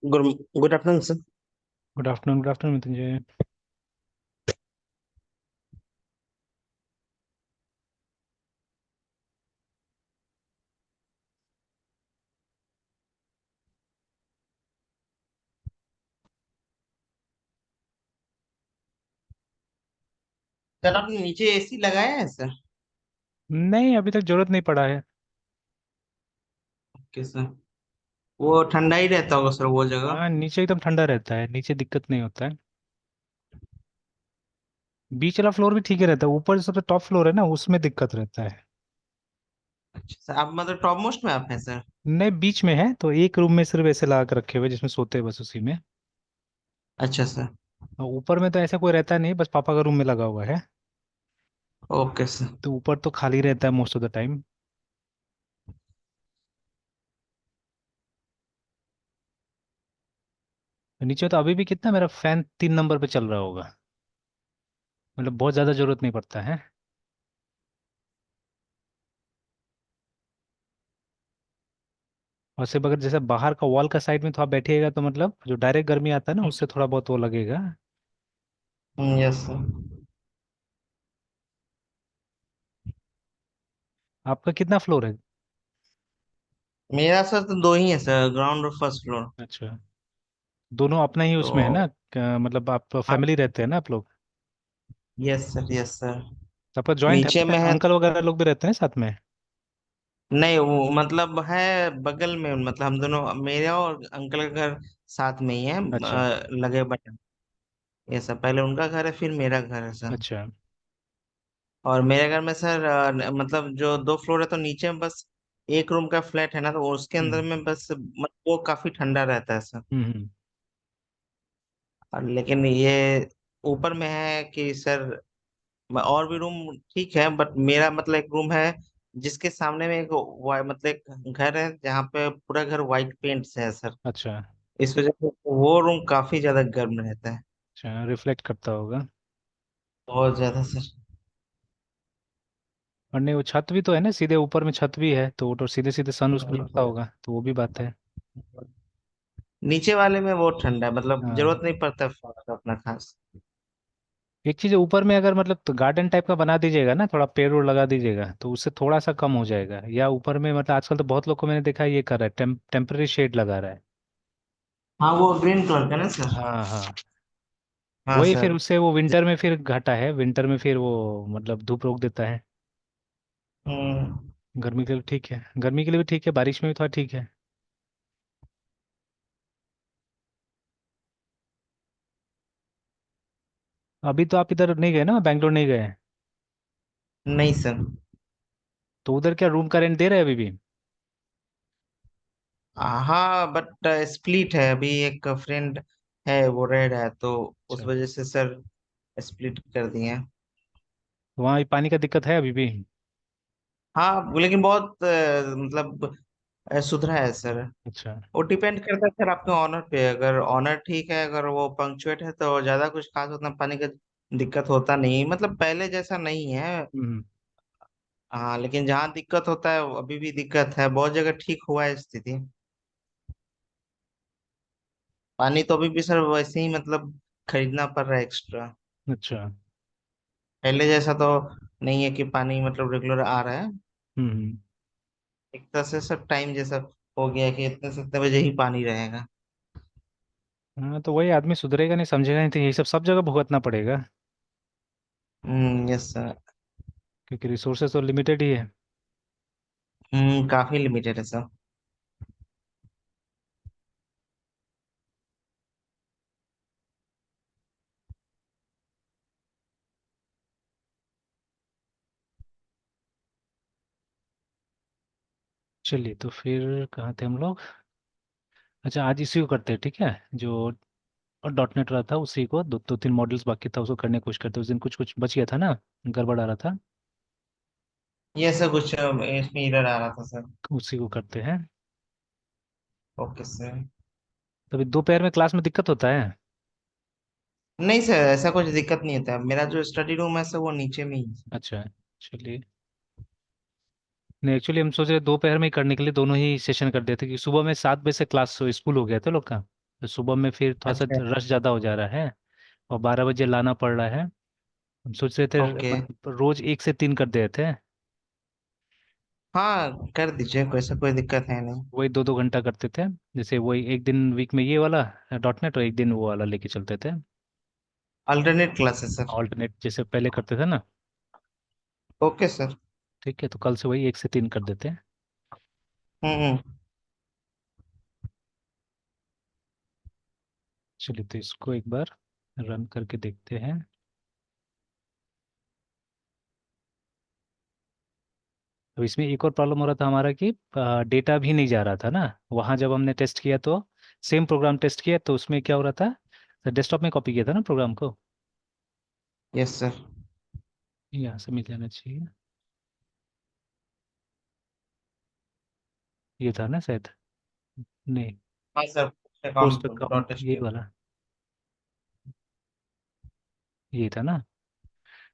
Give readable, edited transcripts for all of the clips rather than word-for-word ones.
Good good afternoon sir. Good afternoon Mrityunjay. Sir आपने नीचे AC लगाया है सर? नहीं, अभी तक जरूरत नहीं पड़ा है। Okay sir. वो ठंडा ही रहता होगा सर वो जगह। हाँ, नीचे एकदम ठंडा रहता है, नीचे दिक्कत नहीं होता है। बीच वाला फ्लोर भी ठीक ही रहता है, ऊपर जो सबसे टॉप फ्लोर है ना, उसमें दिक्कत रहता है। अच्छा सर, आप मतलब टॉप मोस्ट में आप हैं सर? नहीं, बीच में है तो एक रूम में सिर्फ ऐसे लगा कर रखे हुए जिसमें सोते हैं बस उसी में। अच्छा सर। और ऊपर में तो ऐसा कोई रहता नहीं, बस पापा का रूम में लगा हुआ है। Okay sir. तो ऊपर तो खाली रहता है मोस्ट ऑफ द टाइम। नीचे तो अभी भी कितना मेरा फैन 3 नंबर पे चल रहा होगा। मतलब बहुत ज्यादा जरूरत नहीं पड़ता है। और सिर्फ अगर जैसे बाहर का वॉल का साइड में थोड़ा बैठिएगा तो मतलब जो डायरेक्ट गर्मी आता है ना, उससे थोड़ा बहुत वो लगेगा। Yes sir. आपका कितना फ्लोर है? मेरा सर तो दो ही है सर, ग्राउंड और फर्स्ट फ्लोर। अच्छा, दोनों अपना ही उसमें है तो ना? मतलब आप हाँ। फैमिली रहते हैं ना आप लोग? Yes sir, yes sir. तो आपका जॉइंट है, नीचे अपने में है। अंकल वगैरह लोग भी रहते हैं साथ में? नहीं, वो मतलब है बगल में, मतलब हम दोनों, मेरा और अंकल का घर साथ में ही है, अच्छा। लगे बटन। ये सर, पहले उनका घर है फिर मेरा घर है सर। अच्छा। और मेरे घर में सर मतलब जो दो फ्लोर है, तो नीचे में बस एक रूम का फ्लैट है ना, तो उसके अंदर हम्म। में बस वो काफी ठंडा रहता है सर। हम्म। और लेकिन ये ऊपर में है कि सर और भी रूम ठीक है, बट मेरा मतलब एक रूम है जिसके सामने में एक मतलब एक घर है जहाँ पे पूरा घर व्हाइट पेंट से है सर। अच्छा। इस वजह से वो रूम काफी ज्यादा गर्म रहता है। अच्छा, रिफ्लेक्ट करता होगा। बहुत ज्यादा सर। और नहीं, वो छत भी तो है ना, सीधे ऊपर में छत भी है, तो वो तो सीधे सीधे सन उस पर लगता होगा, तो वो भी बात है। नीचे वाले में वो ठंडा है, मतलब हाँ। जरूरत नहीं पड़ता फैन का अपना खास। एक चीज है, ऊपर में अगर मतलब तो गार्डन टाइप का बना दीजिएगा ना, थोड़ा पेड़ उड़ लगा दीजिएगा तो उससे थोड़ा सा कम हो जाएगा। या ऊपर में मतलब आजकल तो बहुत लोग को मैंने देखा है ये कर रहा है, टेम्पररी शेड लगा रहा है। हाँ, वो ग्रीन कलर का ना सर? हाँ हाँ। हाँ वही फिर सर। उससे वो विंटर में फिर घाटा है, विंटर में फिर वो मतलब धूप रोक देता है। हम्म। गर्मी के लिए ठीक है, गर्मी के लिए भी ठीक है, बारिश में भी थोड़ा ठीक है। अभी तो आप इधर नहीं गए ना, बैंगलोर नहीं गए? नहीं सर। तो उधर क्या रूम का रेंट दे रहे हैं अभी भी? हाँ, बट स्प्लिट है अभी, एक फ्रेंड है वो रह रहा है, तो उस अच्छा। वजह से सर स्प्लिट कर दिए हैं। तो वहाँ पानी का दिक्कत है अभी भी? हाँ, लेकिन बहुत मतलब सुधरा है सर। अच्छा। वो डिपेंड करता है सर आपके ऑनर पे, अगर ऑनर ठीक है, अगर वो पंक्चुएट है तो ज्यादा कुछ खास उतना पानी का दिक्कत होता नहीं, मतलब पहले जैसा नहीं है। हम्म। हाँ, लेकिन जहाँ दिक्कत होता है अभी भी दिक्कत है, बहुत जगह ठीक हुआ है स्थिति। पानी तो अभी भी सर वैसे ही, मतलब खरीदना पड़ रहा है एक्स्ट्रा। अच्छा। पहले जैसा तो नहीं है कि पानी मतलब रेगुलर आ रहा है। हम्म। एक तरह से सब टाइम जैसा हो गया है कि इतने से इतने बजे ही पानी रहेगा। हाँ, तो वही आदमी सुधरेगा नहीं, समझेगा नहीं, तो यही सब जगह भुगतना पड़ेगा। Yes sir. क्योंकि रिसोर्सेज तो लिमिटेड ही है। काफी लिमिटेड है सर। चलिए, तो फिर कहाँ थे हम लोग? अच्छा, आज इसी को करते हैं, ठीक है। जो डॉट नेट रहा था उसी को, दो दो तीन मॉडल्स बाकी था, उसको करने की कोशिश करते हैं। उस दिन कुछ कुछ बच गया था ना, गड़बड़ आ रहा था। ये सब कुछ इसमें एरर आ रहा था सर। उसी को करते हैं। Okay sir. तभी दोपहर में क्लास में दिक्कत होता है? नहीं सर, ऐसा कुछ दिक्कत नहीं होता है, मेरा जो स्टडी रूम है सर वो नीचे में ही है। अच्छा। चलिए। नहीं, एक्चुअली हम सोच रहे दोपहर में ही करने के लिए दोनों ही सेशन कर देते, कि सुबह में 7 बजे से क्लास स्कूल हो गया था लोग का। तो सुबह में फिर थोड़ा सा अच्छा। रश ज़्यादा हो जा रहा है, और 12 बजे लाना पड़ रहा है। हम सोच रहे थे ओके। मतलब रोज 1 से 3 कर देते हैं। हाँ कर दीजिए, कोई ऐसा कोई दिक्कत है नहीं। वही 2-2 घंटा करते थे, जैसे वही एक दिन वीक में ये वाला डॉट नेट और एक दिन वो वाला लेके चलते थे। Alternate classes sir. ऑल्टरनेट जैसे पहले करते थे ना। Okay sir. ठीक है, तो कल से वही 1 से 3 कर देते हैं। हम्म। चलिए, तो इसको एक बार रन करके देखते हैं। तो इसमें एक और प्रॉब्लम हो रहा था हमारा कि डेटा भी नहीं जा रहा था ना। वहाँ जब हमने टेस्ट किया तो सेम प्रोग्राम टेस्ट किया तो उसमें क्या हो रहा था, डेस्कटॉप में कॉपी किया था ना प्रोग्राम को। Yes sir. यहाँ से मिल जाना चाहिए। ये था ना शायद। नहीं, हाँ sir, post account account dot ये एच। वाला, ये था ना।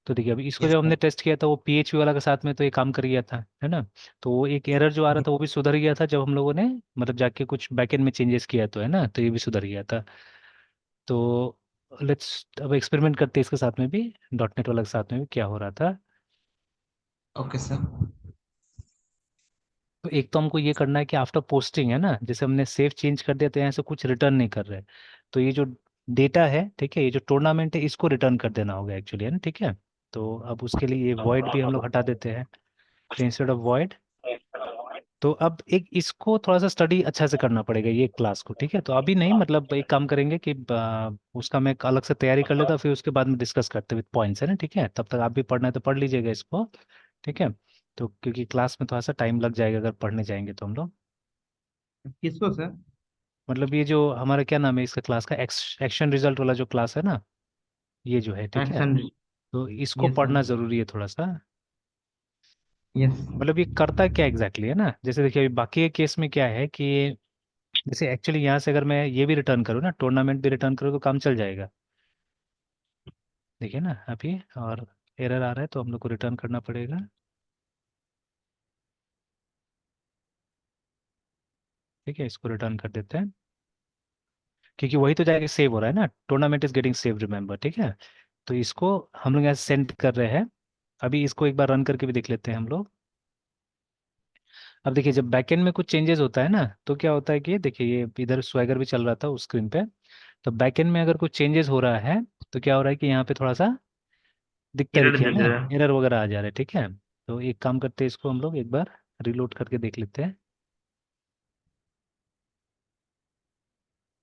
तो देखिए, अभी इसको यस जब सर। हमने टेस्ट किया था वो पीएचपी वाला के साथ में तो ये काम कर गया था, है ना। तो वो एक एरर जो आ रहा था वो भी सुधर गया था जब हम लोगों ने मतलब जाके कुछ बैकएंड में चेंजेस किया तो, है ना, तो ये भी सुधर गया था। तो लेट्स अब एक्सपेरिमेंट करते हैं इसके साथ में भी, डॉट नेट वाला के साथ में भी क्या हो रहा था। Okay sir. तो एक तो हमको ये करना है कि आफ्टर पोस्टिंग, है ना, जैसे हमने सेव चेंज कर दिया तो यहाँ से कुछ रिटर्न नहीं कर रहे। तो ये जो डेटा है, ठीक है, ये जो टूर्नामेंट है इसको रिटर्न कर देना होगा एक्चुअली, है ना, ठीक है। तो अब उसके लिए ये वॉइड भी हम लोग हटा देते हैं। तो इंस्टेड ऑफ वॉइड, तो अब एक इसको थोड़ा सा स्टडी अच्छा से करना पड़ेगा ये क्लास को, ठीक है। तो अभी नहीं, मतलब एक काम करेंगे कि उसका मैं एक अलग से तैयारी कर लेता, फिर उसके बाद में डिस्कस करते विद पॉइंट्स, है ना, ठीक है। तब तक आप भी पढ़ना है तो पढ़ लीजिएगा इसको, ठीक है। तो क्योंकि क्लास में थोड़ा सा टाइम लग जाएगा अगर पढ़ने जाएंगे तो हम लोग। किसको सर? मतलब ये जो हमारा क्या नाम है इसका क्लास का, एक्शन रिजल्ट वाला जो क्लास है ना, ये जो है, ठीक है। एक्शन। तो इसको यस सर। पढ़ना ज़रूरी है थोड़ा सा। यस। मतलब ये करता क्या एग्जैक्टली है ना, जैसे देखिए अभी बाकी के केस में क्या है कि जैसे एक्चुअली यहाँ से अगर मैं ये भी रिटर्न करूँ ना, टूर्नामेंट भी रिटर्न करूँ तो काम चल जाएगा। देखिए ना अभी, और एरर आ रहा है तो हम लोग को रिटर्न करना पड़ेगा। ठीक है, इसको रिटर्न कर देते हैं, क्योंकि वही तो जाके सेव हो रहा है ना, tournament is getting save, remember, ठीक है। तो इसको हम लोग यहाँ सेंड कर रहे हैं। अभी इसको एक बार रन करके भी देख लेते हैं हम लोग। अब देखिए, जब बैकएंड में कुछ चेंजेस होता है ना तो क्या होता है कि देखिए ये इधर स्वैगर भी चल रहा था उस स्क्रीन पे। तो बैकएंड में अगर कुछ चेंजेस हो रहा है तो क्या हो रहा है कि यहाँ पे थोड़ा सा दिखता है, एरर देखिए मिल ना, रहा है। एरर वगैरह आ जा रहा है, ठीक है। तो एक काम करते हैं, इसको हम लोग एक बार रिलोड करके देख लेते हैं।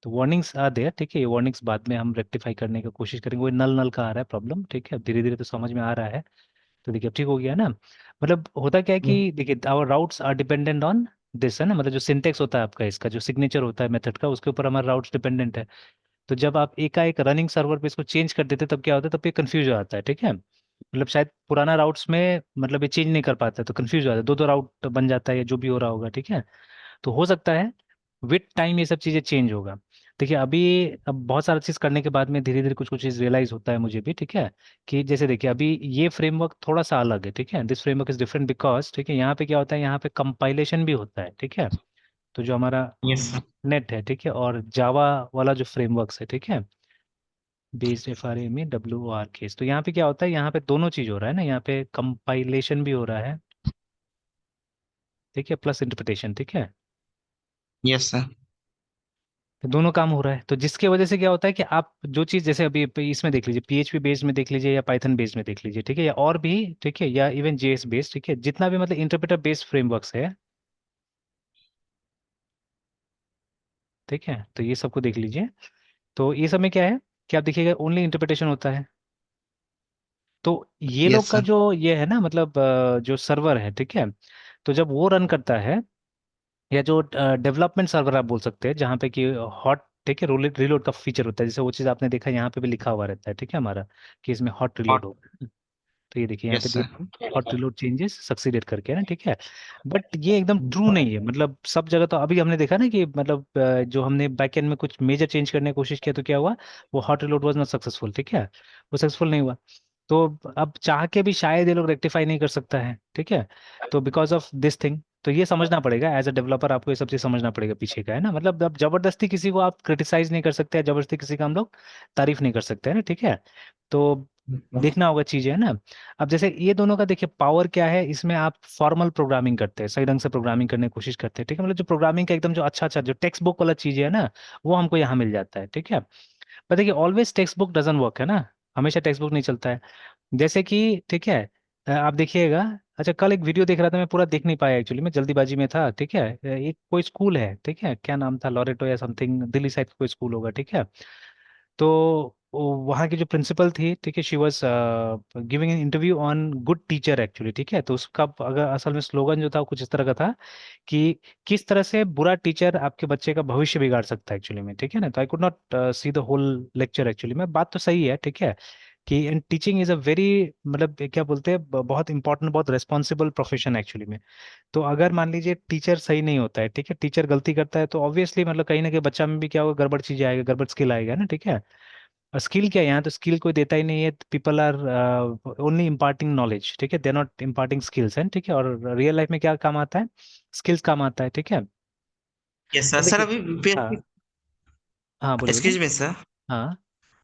तो वार्निंग्स आ दे, ठीक है, ये वार्निंग्स बाद में हम रेक्टिफाई करने की कोशिश करेंगे। वो नल नल का आ रहा है प्रॉब्लम, ठीक है, धीरे धीरे तो समझ में आ रहा है। तो देखिए अब ठीक हो गया ना। मतलब होता क्या है यस। कि देखिए our roots are dependent on this, है ना, मतलब जो सिंटेक्स होता है आपका, इसका जो सिग्नेचर होता है मेथड का, उसके ऊपर हमारा राउट्स डिपेंडेंट है। तो जब आप एकाएक रनिंग सर्वर पे इसको चेंज कर देते तब क्या होता है, तब ये कंफ्यूज हो जाता है, ठीक है। मतलब शायद पुराना राउट्स में मतलब ये चेंज नहीं कर पाता तो कंफ्यूज हो जाता है, दो दो राउट बन जाता है या जो भी हो रहा होगा, ठीक है। तो हो सकता है विद टाइम ये सब चीज़ें चेंज होगा। देखिए अभी, अब बहुत सारा चीज़ करने के बाद में धीरे धीरे कुछ कुछ चीज़ रियलाइज होता है मुझे भी, ठीक है। कि जैसे देखिए अभी ये फ्रेमवर्क थोड़ा सा अलग है, ठीक है, this framework is different because, ठीक है, यहाँ पे क्या होता है, यहाँ पे कंपाइलेशन भी होता है, ठीक है। तो जो हमारा यस सर। नेट है, ठीक है, और जावा वाला जो फ्रेमवर्क है, ठीक है, बेस्ड FRAME WORKs, तो यहाँ पे क्या होता है, यहाँ पे दोनों चीज़ हो रहा है ना, यहाँ पे कंपाइलेशन भी हो रहा है, ठीक है, प्लस इंटरप्रिटेशन, ठीक है। Yes sir. तो दोनों काम हो रहा है, तो जिसके वजह से क्या होता है कि आप जो चीज़ जैसे अभी इसमें देख लीजिए, PHP बेस्ड में देख लीजिए या पाइथन बेस्ड में देख लीजिए, ठीक है, या और भी, ठीक है, या इवन JS बेस्ड, ठीक है, जितना भी मतलब इंटरप्रेटर बेस्ड फ्रेमवर्क्स है, ठीक है, तो ये सबको देख लीजिए। तो ये सब में क्या है कि आप देखिएगा ओनली इंटरप्रिटेशन होता है। तो ये लोग यस का सर। जो ये है ना, मतलब जो सर्वर है, ठीक है, तो जब वो रन करता है, या जो डेवलपमेंट सर्वर आप बोल सकते हैं जहाँ पे कि हॉट, ठीक है, रिलोड का फीचर होता है, जैसे वो चीज़ आपने देखा यहाँ पे भी लिखा हुआ रहता है, ठीक है, हमारा कि इसमें हॉट रिलोड हॉट। होगा। तो ये देखिए यहाँ पे यस दिया sir. Hot reload changes succeeded करके, है ना, ठीक है। बट ये एकदम ट्रू नहीं है, मतलब सब जगह तो अभी हमने देखा ना कि मतलब जो हमने बैकएंड में कुछ मेजर चेंज करने की कोशिश किया तो क्या हुआ, वो hot reload was not successful, ठीक है, वो सक्सेसफुल नहीं हुआ। तो अब चाह के भी शायद ये लोग रेक्टिफाई नहीं कर सकता है, ठीक है। तो बिकॉज ऑफ दिस थिंग, तो ये समझना पड़ेगा एज अ डेवलपर, आपको ये सब चीज समझना पड़ेगा पीछे का, है ना। मतलब अब जबरदस्ती किसी को आप क्रिटिसाइज नहीं कर सकते, जबरदस्ती किसी का हम लोग तारीफ नहीं कर सकते, है ना, ठीक है। तो देखना होगा चीजें, है ना। अब जैसे ये दोनों का देखिए पावर क्या है, इसमें आप फॉर्मल प्रोग्रामिंग करते हैं, सही ढंग से प्रोग्रामिंग करने की कोशिश करते हैं, ठीक है। मतलब जो प्रोग्रामिंग का एकदम जो अच्छा अच्छा जो टेक्स्ट बुक वाला चीज है ना, वो हमको यहाँ मिल जाता है, ठीक है। पर देखिए always textbook doesn't work, है ना। हमेशा टेक्स्ट बुक नहीं चलता है। जैसे कि ठीक है, आप देखिएगा। अच्छा, कल एक वीडियो देख रहा था, मैं पूरा देख नहीं पाया एक्चुअली, मैं जल्दीबाजी में था, ठीक है। एक कोई स्कूल है, ठीक है, क्या नाम था, लॉरेटो या समथिंग, दिल्ली साइड का कोई स्कूल होगा, ठीक है। तो वहाँ की जो प्रिंसिपल थी, ठीक है, she was giving an interview on good teacher actually, ठीक है। तो उसका अगर असल में स्लोगन जो था वो कुछ इस तरह का था कि किस तरह से बुरा टीचर आपके बच्चे का भविष्य बिगाड़ सकता है एक्चुअली में, ठीक है ना। तो I could not see the whole lecture actually में, बात तो सही है, ठीक है, कि and teaching is a very, मतलब क्या बोलते हैं, बहुत इंपॉर्टेंट, बहुत रेस्पॉन्सिबल प्रोफेशन एक्चुअली में। तो अगर मान लीजिए टीचर सही नहीं होता है, ठीक है, टीचर गलती करता है, तो ऑब्वियसली मतलब कहीं ना कहीं बच्चा में भी क्या होगा, गड़बड़ चीजें आएगा, गड़बड़ स्किल आएगा ना, ठीक है। और स्किल क्या है यहाँ, तो स्किल कोई देता ही नहीं है, people are only imparting knowledge, ठीक है, they are not imparting skills हैं, ठीक है। और रियल लाइफ में क्या काम आता है, स्किल्स काम आता है, ठीक है। यस तो सर। सर देखिए, अभी हाँ, बीपीएससी, हाँ, बोलिए बोलिए। Excuse me sir. हाँ।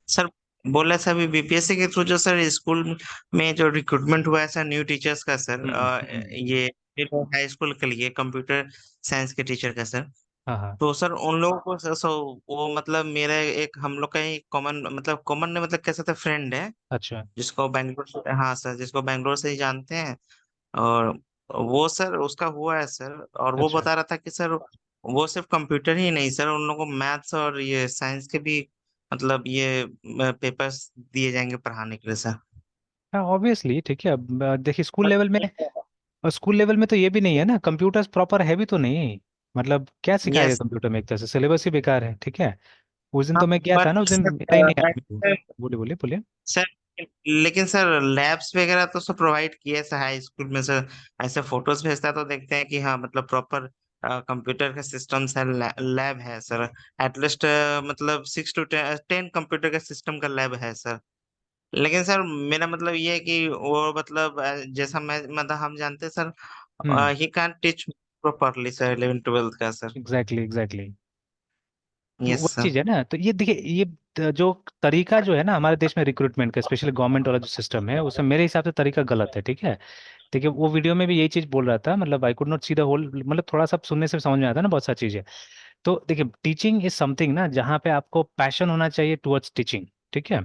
सर बोल रहे सर, अभी बीपीएससी के थ्रू जो सर स्कूल में जो रिक्रूटमेंट हुआ है सर न्यू टीचर्स का सर, ये हाई स्कूल के लिए कंप्यूटर साइंस के टीचर का सर। हाँ, हाँ। तो सर उन लोगों को सर, वो मतलब मेरे एक हम लोग का ही कॉमन, मतलब कॉमन ने मतलब कैसे थे, फ्रेंड है अच्छा। जिसको बैंगलोर से, हाँ सर, जिसको बैंगलोर से ही जानते हैं। और वो सर उसका हुआ है सर। और वो अच्छा। बता रहा था कि सर वो सिर्फ कंप्यूटर ही नहीं सर, उन लोगों को मैथ्स और ये साइंस के भी मतलब ये पेपर्स दिए जाएंगे पढ़ाने के लिए सर। हाँ, ऑब्वियसली, ठीक है। अब देखिए स्कूल लेवल में, और स्कूल लेवल में तो ये भी नहीं है ना, कंप्यूटर्स प्रॉपर है भी तो नहीं। मतलब क्या सिखाएगा यस। कंप्यूटर में, एक तरह से सिलेबस ही बेकार है, ठीक है। उस दिन हाँ तो मैं गया था ना, बट उस दिन मिला ही नहीं आदमी को। बोले बोले बोले। सर लेकिन सर लैब्स वगैरह तो सब प्रोवाइड किए सर हाई स्कूल में सर। ऐसे फोटोज भेजता है तो देखते हैं कि हाँ मतलब प्रॉपर कंप्यूटर का सिस्टम है, लैब है सर। एटलीस्ट मतलब 6 to 10 कंप्यूटर का सिस्टम का लैब है सर। लेकिन सर मेरा मतलब ये है कि वो मतलब जैसा मैं मतलब हम जानते हैं sir, hmm. He can teach properly sir 11th 12th का सर। Exactly exactly. तो यस वही सर। चीज है ना, तो ये देखिए, ये जो तरीका जो है ना हमारे देश में रिक्रूटमेंट का, स्पेशली गवर्नमेंट वाला जो सिस्टम है, उसमें मेरे हिसाब से तरीका गलत है, ठीक है। देखिए वो वीडियो में भी यही चीज बोल रहा था, मतलब I could not see the whole, मतलब थोड़ा सा सुनने से समझ में आता है ना बहुत सारी चीजें। तो देखिए टीचिंग इज समथिंग ना जहाँ पे आपको पैशन होना चाहिए टुवर्ड्स टीचिंग, ठीक है।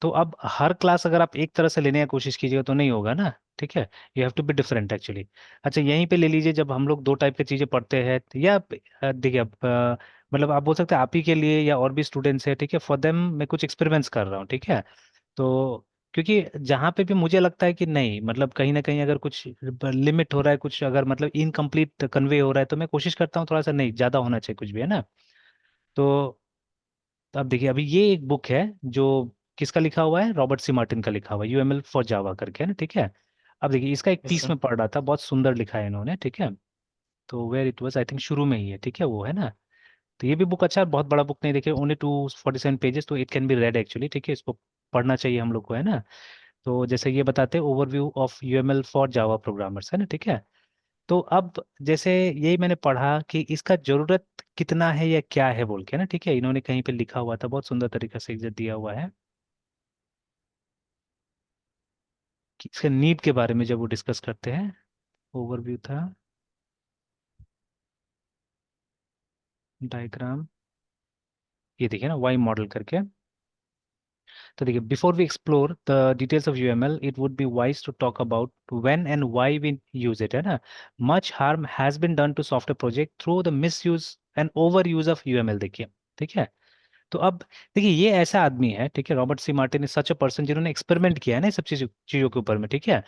तो अब हर क्लास अगर आप एक तरह से लेने की कोशिश कीजिएगा तो नहीं होगा ना, ठीक है। You have to be different actually. अच्छा, यहीं पे ले लीजिए, जब हम लोग दो टाइप की चीजें पढ़ते हैं, या देखिए अब मतलब आप बोल सकते हैं आप ही के लिए या और भी स्टूडेंट्स हैं, ठीक है, फॉर देम मैं कुछ एक्सपेरिमेंट्स कर रहा हूँ, ठीक है। तो क्योंकि जहाँ पे भी मुझे लगता है कि नहीं, मतलब कहीं ना कहीं अगर कुछ लिमिट हो रहा है, कुछ अगर मतलब इनकम्प्लीट कन्वे हो रहा है, तो मैं कोशिश करता हूँ थोड़ा सा नहीं ज़्यादा होना चाहिए कुछ भी, है ना। तो अब देखिए, अभी ये एक बुक है जो किसका लिखा हुआ है, रॉबर्ट सी मार्टिन का लिखा हुआ है, यूएमएल फॉर जावा करके, है ना, ठीक है। अब देखिए इसका एक यस पीस सर। में पढ़ रहा था, बहुत सुंदर लिखा है इन्होंने, ठीक है। तो where it was, I think शुरू में ही है, ठीक है, वो है ना। तो ये भी बुक अच्छा है, बहुत बड़ा बुक नहीं, देखिए ओनली 247 पेजेस, तो it can be red actually, ठीक है, इसको पढ़ना चाहिए हम लोग को, है ना। तो जैसे ये बताते हैं overview of UML for Java programmers, है ना, ठीक है। तो अब जैसे यही मैंने पढ़ा कि इसका जरूरत कितना है या क्या है बोल के ना, ठीक है, इन्होंने कहीं पे लिखा हुआ था, बहुत सुंदर तरीके से एग्जिट दिया हुआ है कि इसके नीड के बारे में जब वो डिस्कस करते हैं। ओवरव्यू था, डायग्राम, ये देखिए ना, वाई मॉडल करके। तो देखिए, before we explore the details of UML, it would be wise to talk about when and why we use it, है ना। Much harm has been done to software project through the misuse and overuse of UML, देखिए, ठीक है। तो अब देखिए, ये ऐसा आदमी है, ठीक है, Robert C Martin is such a person जिन्होंने एक्सपेरिमेंट किया है ना ये सब चीजों चीजों के ऊपर में, ठीक है।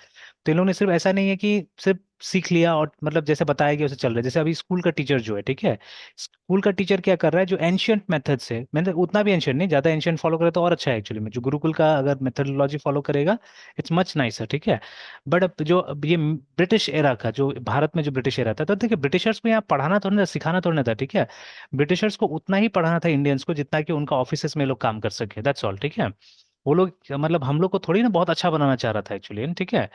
तो इन लोगों ने सिर्फ ऐसा नहीं है कि सिर्फ सीख लिया और मतलब जैसे बताया गया वैसे चल रहा है, जैसे अभी स्कूल का टीचर जो है, ठीक है, स्कूल का टीचर क्या कर रहा है, जो एंशियंट मेथड से, मैंने उतना भी एंशियंट नहीं, ज्यादा एंशियंट फॉलो करे तो और अच्छा है एक्चुअली में, जो गुरुकुल का अगर मेथडोलॉजी फॉलो करेगा, इट्स मच नाइसर, ठीक है। बट अब ये ब्रिटिश एरा का, जो भारत में जो ब्रिटिश एरा था, तो देखिए ब्रिटिशर्स को यहाँ पढ़ाना थोड़ा ना, सिखाना थोड़ा ना था, ठीक है। ब्रिटिशर्स को उतना ही पढ़ाना था इंडियंस को जितना कि उनका ऑफिसेस में लोग काम कर सके, दैट्स ऑल, ठीक है। वो लोग मतलब हम लोग को थोड़ी ना बहुत अच्छा बनाना चाह रहा था एक्चुअली, ठीक है।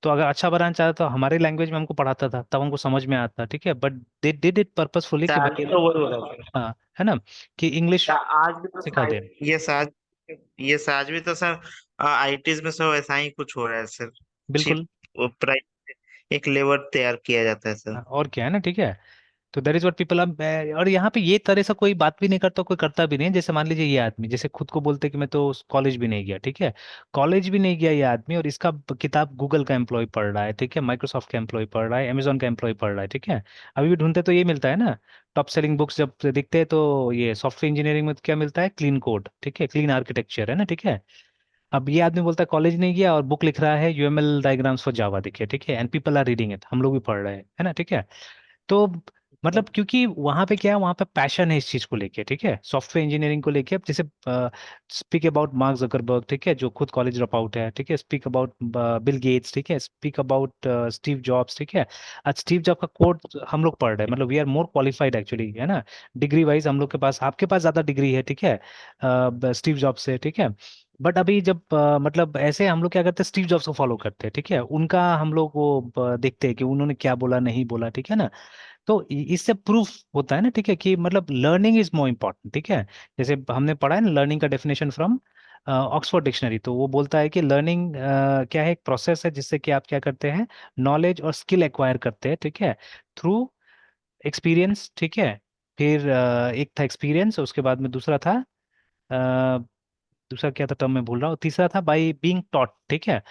तो अगर अच्छा बनाना चाहता तो हमारे लैंग्वेज में हमको पढ़ाता था, तब हमको समझ में आता, ठीक है, but they did it purposefully कि भाई ये अभी लोग, तो वही हो रहा है हाँ, है ना, कि इंग्लिश आज भी तो सिखा दे। आज भी तो सर आईटीज में सब ऐसा ही कुछ हो रहा है सर। बिल्कुल। चिप प्राइस एक लेवल तैयार किया जाता है सर। हाँ, और क्या है ना, ठीक है। तो that is what people are, और यहाँ पे ये तरह से कोई बात भी नहीं करता, कोई करता भी नहीं। जैसे मान लीजिए ये आदमी जैसे खुद को बोलते कि मैं तो कॉलेज भी नहीं गया, ठीक है, कॉलेज भी नहीं गया ये आदमी, और इसका किताब गूगल का एम्प्लॉय पढ़ रहा है, ठीक है, माइक्रोसॉफ्ट का एम्प्लॉय पढ़ रहा है, अमेजोन का एम्प्लॉय पढ़ रहा है, ठीक है। अभी भी ढूंढते तो ये मिलता है ना, टॉप सेलिंग बुक्स जब दिखते हैं तो ये सॉफ्टवेयर इंजीनियरिंग में क्या मिलता है, क्लीन कोड, ठीक है, क्लीन आर्किटेक्चर, है ना, ठीक है। अब ये आदमी बोलता है कॉलेज नहीं गया और बुक लिख रहा है यूएमएल डायग्राम्स फॉर जावा, देखिए, ठीक है, and people are reading it, हम लोग भी पढ़ रहे हैं, है ना, ठीक है। तो मतलब क्योंकि वहां पे क्या है, वहां पे पैशन है इस चीज को लेके, ठीक है, सॉफ्टवेयर इंजीनियरिंग को लेके। अब जैसे स्पीक अबाउट मार्क जकरबर्ग, ठीक है, जो खुद कॉलेज ड्रॉप आउट है, ठीक है, स्पीक अबाउट बिल गेट्स, ठीक है, स्पीक अबाउट स्टीव जॉब्स, ठीक है। आज स्टीव जॉब का कोड हम लोग पढ़ रहे हैं, मतलब we are more qualified actually, है ना, डिग्री वाइज हम लोग के पास, आपके पास ज्यादा डिग्री है, ठीक है, स्टीव जॉब से, ठीक है। बट अभी जब मतलब ऐसे हम लोग क्या करते हैं, स्टीव जॉब्स को फॉलो करते हैं, ठीक है, उनका हम लोग वो देखते हैं कि उन्होंने क्या बोला नहीं बोला, ठीक है ना। तो इससे प्रूफ होता है ना, ठीक है, कि मतलब लर्निंग इज मोर इम्पोर्टेंट, ठीक है। जैसे हमने पढ़ा है ना लर्निंग का डेफिनेशन फ्रॉम ऑक्सफोर्ड डिक्शनरी, तो वो बोलता है कि लर्निंग क्या है, एक प्रोसेस है जिससे कि आप क्या करते हैं, नॉलेज और स्किल एक्वायर करते हैं, ठीक है, थ्रू एक्सपीरियंस, ठीक है। फिर एक था एक्सपीरियंस, उसके बाद में दूसरा था, अ, दूसरा क्या था टर्म मैं भूल रहा हूँ, तीसरा था बाई बीइंग टॉट, ठीक है।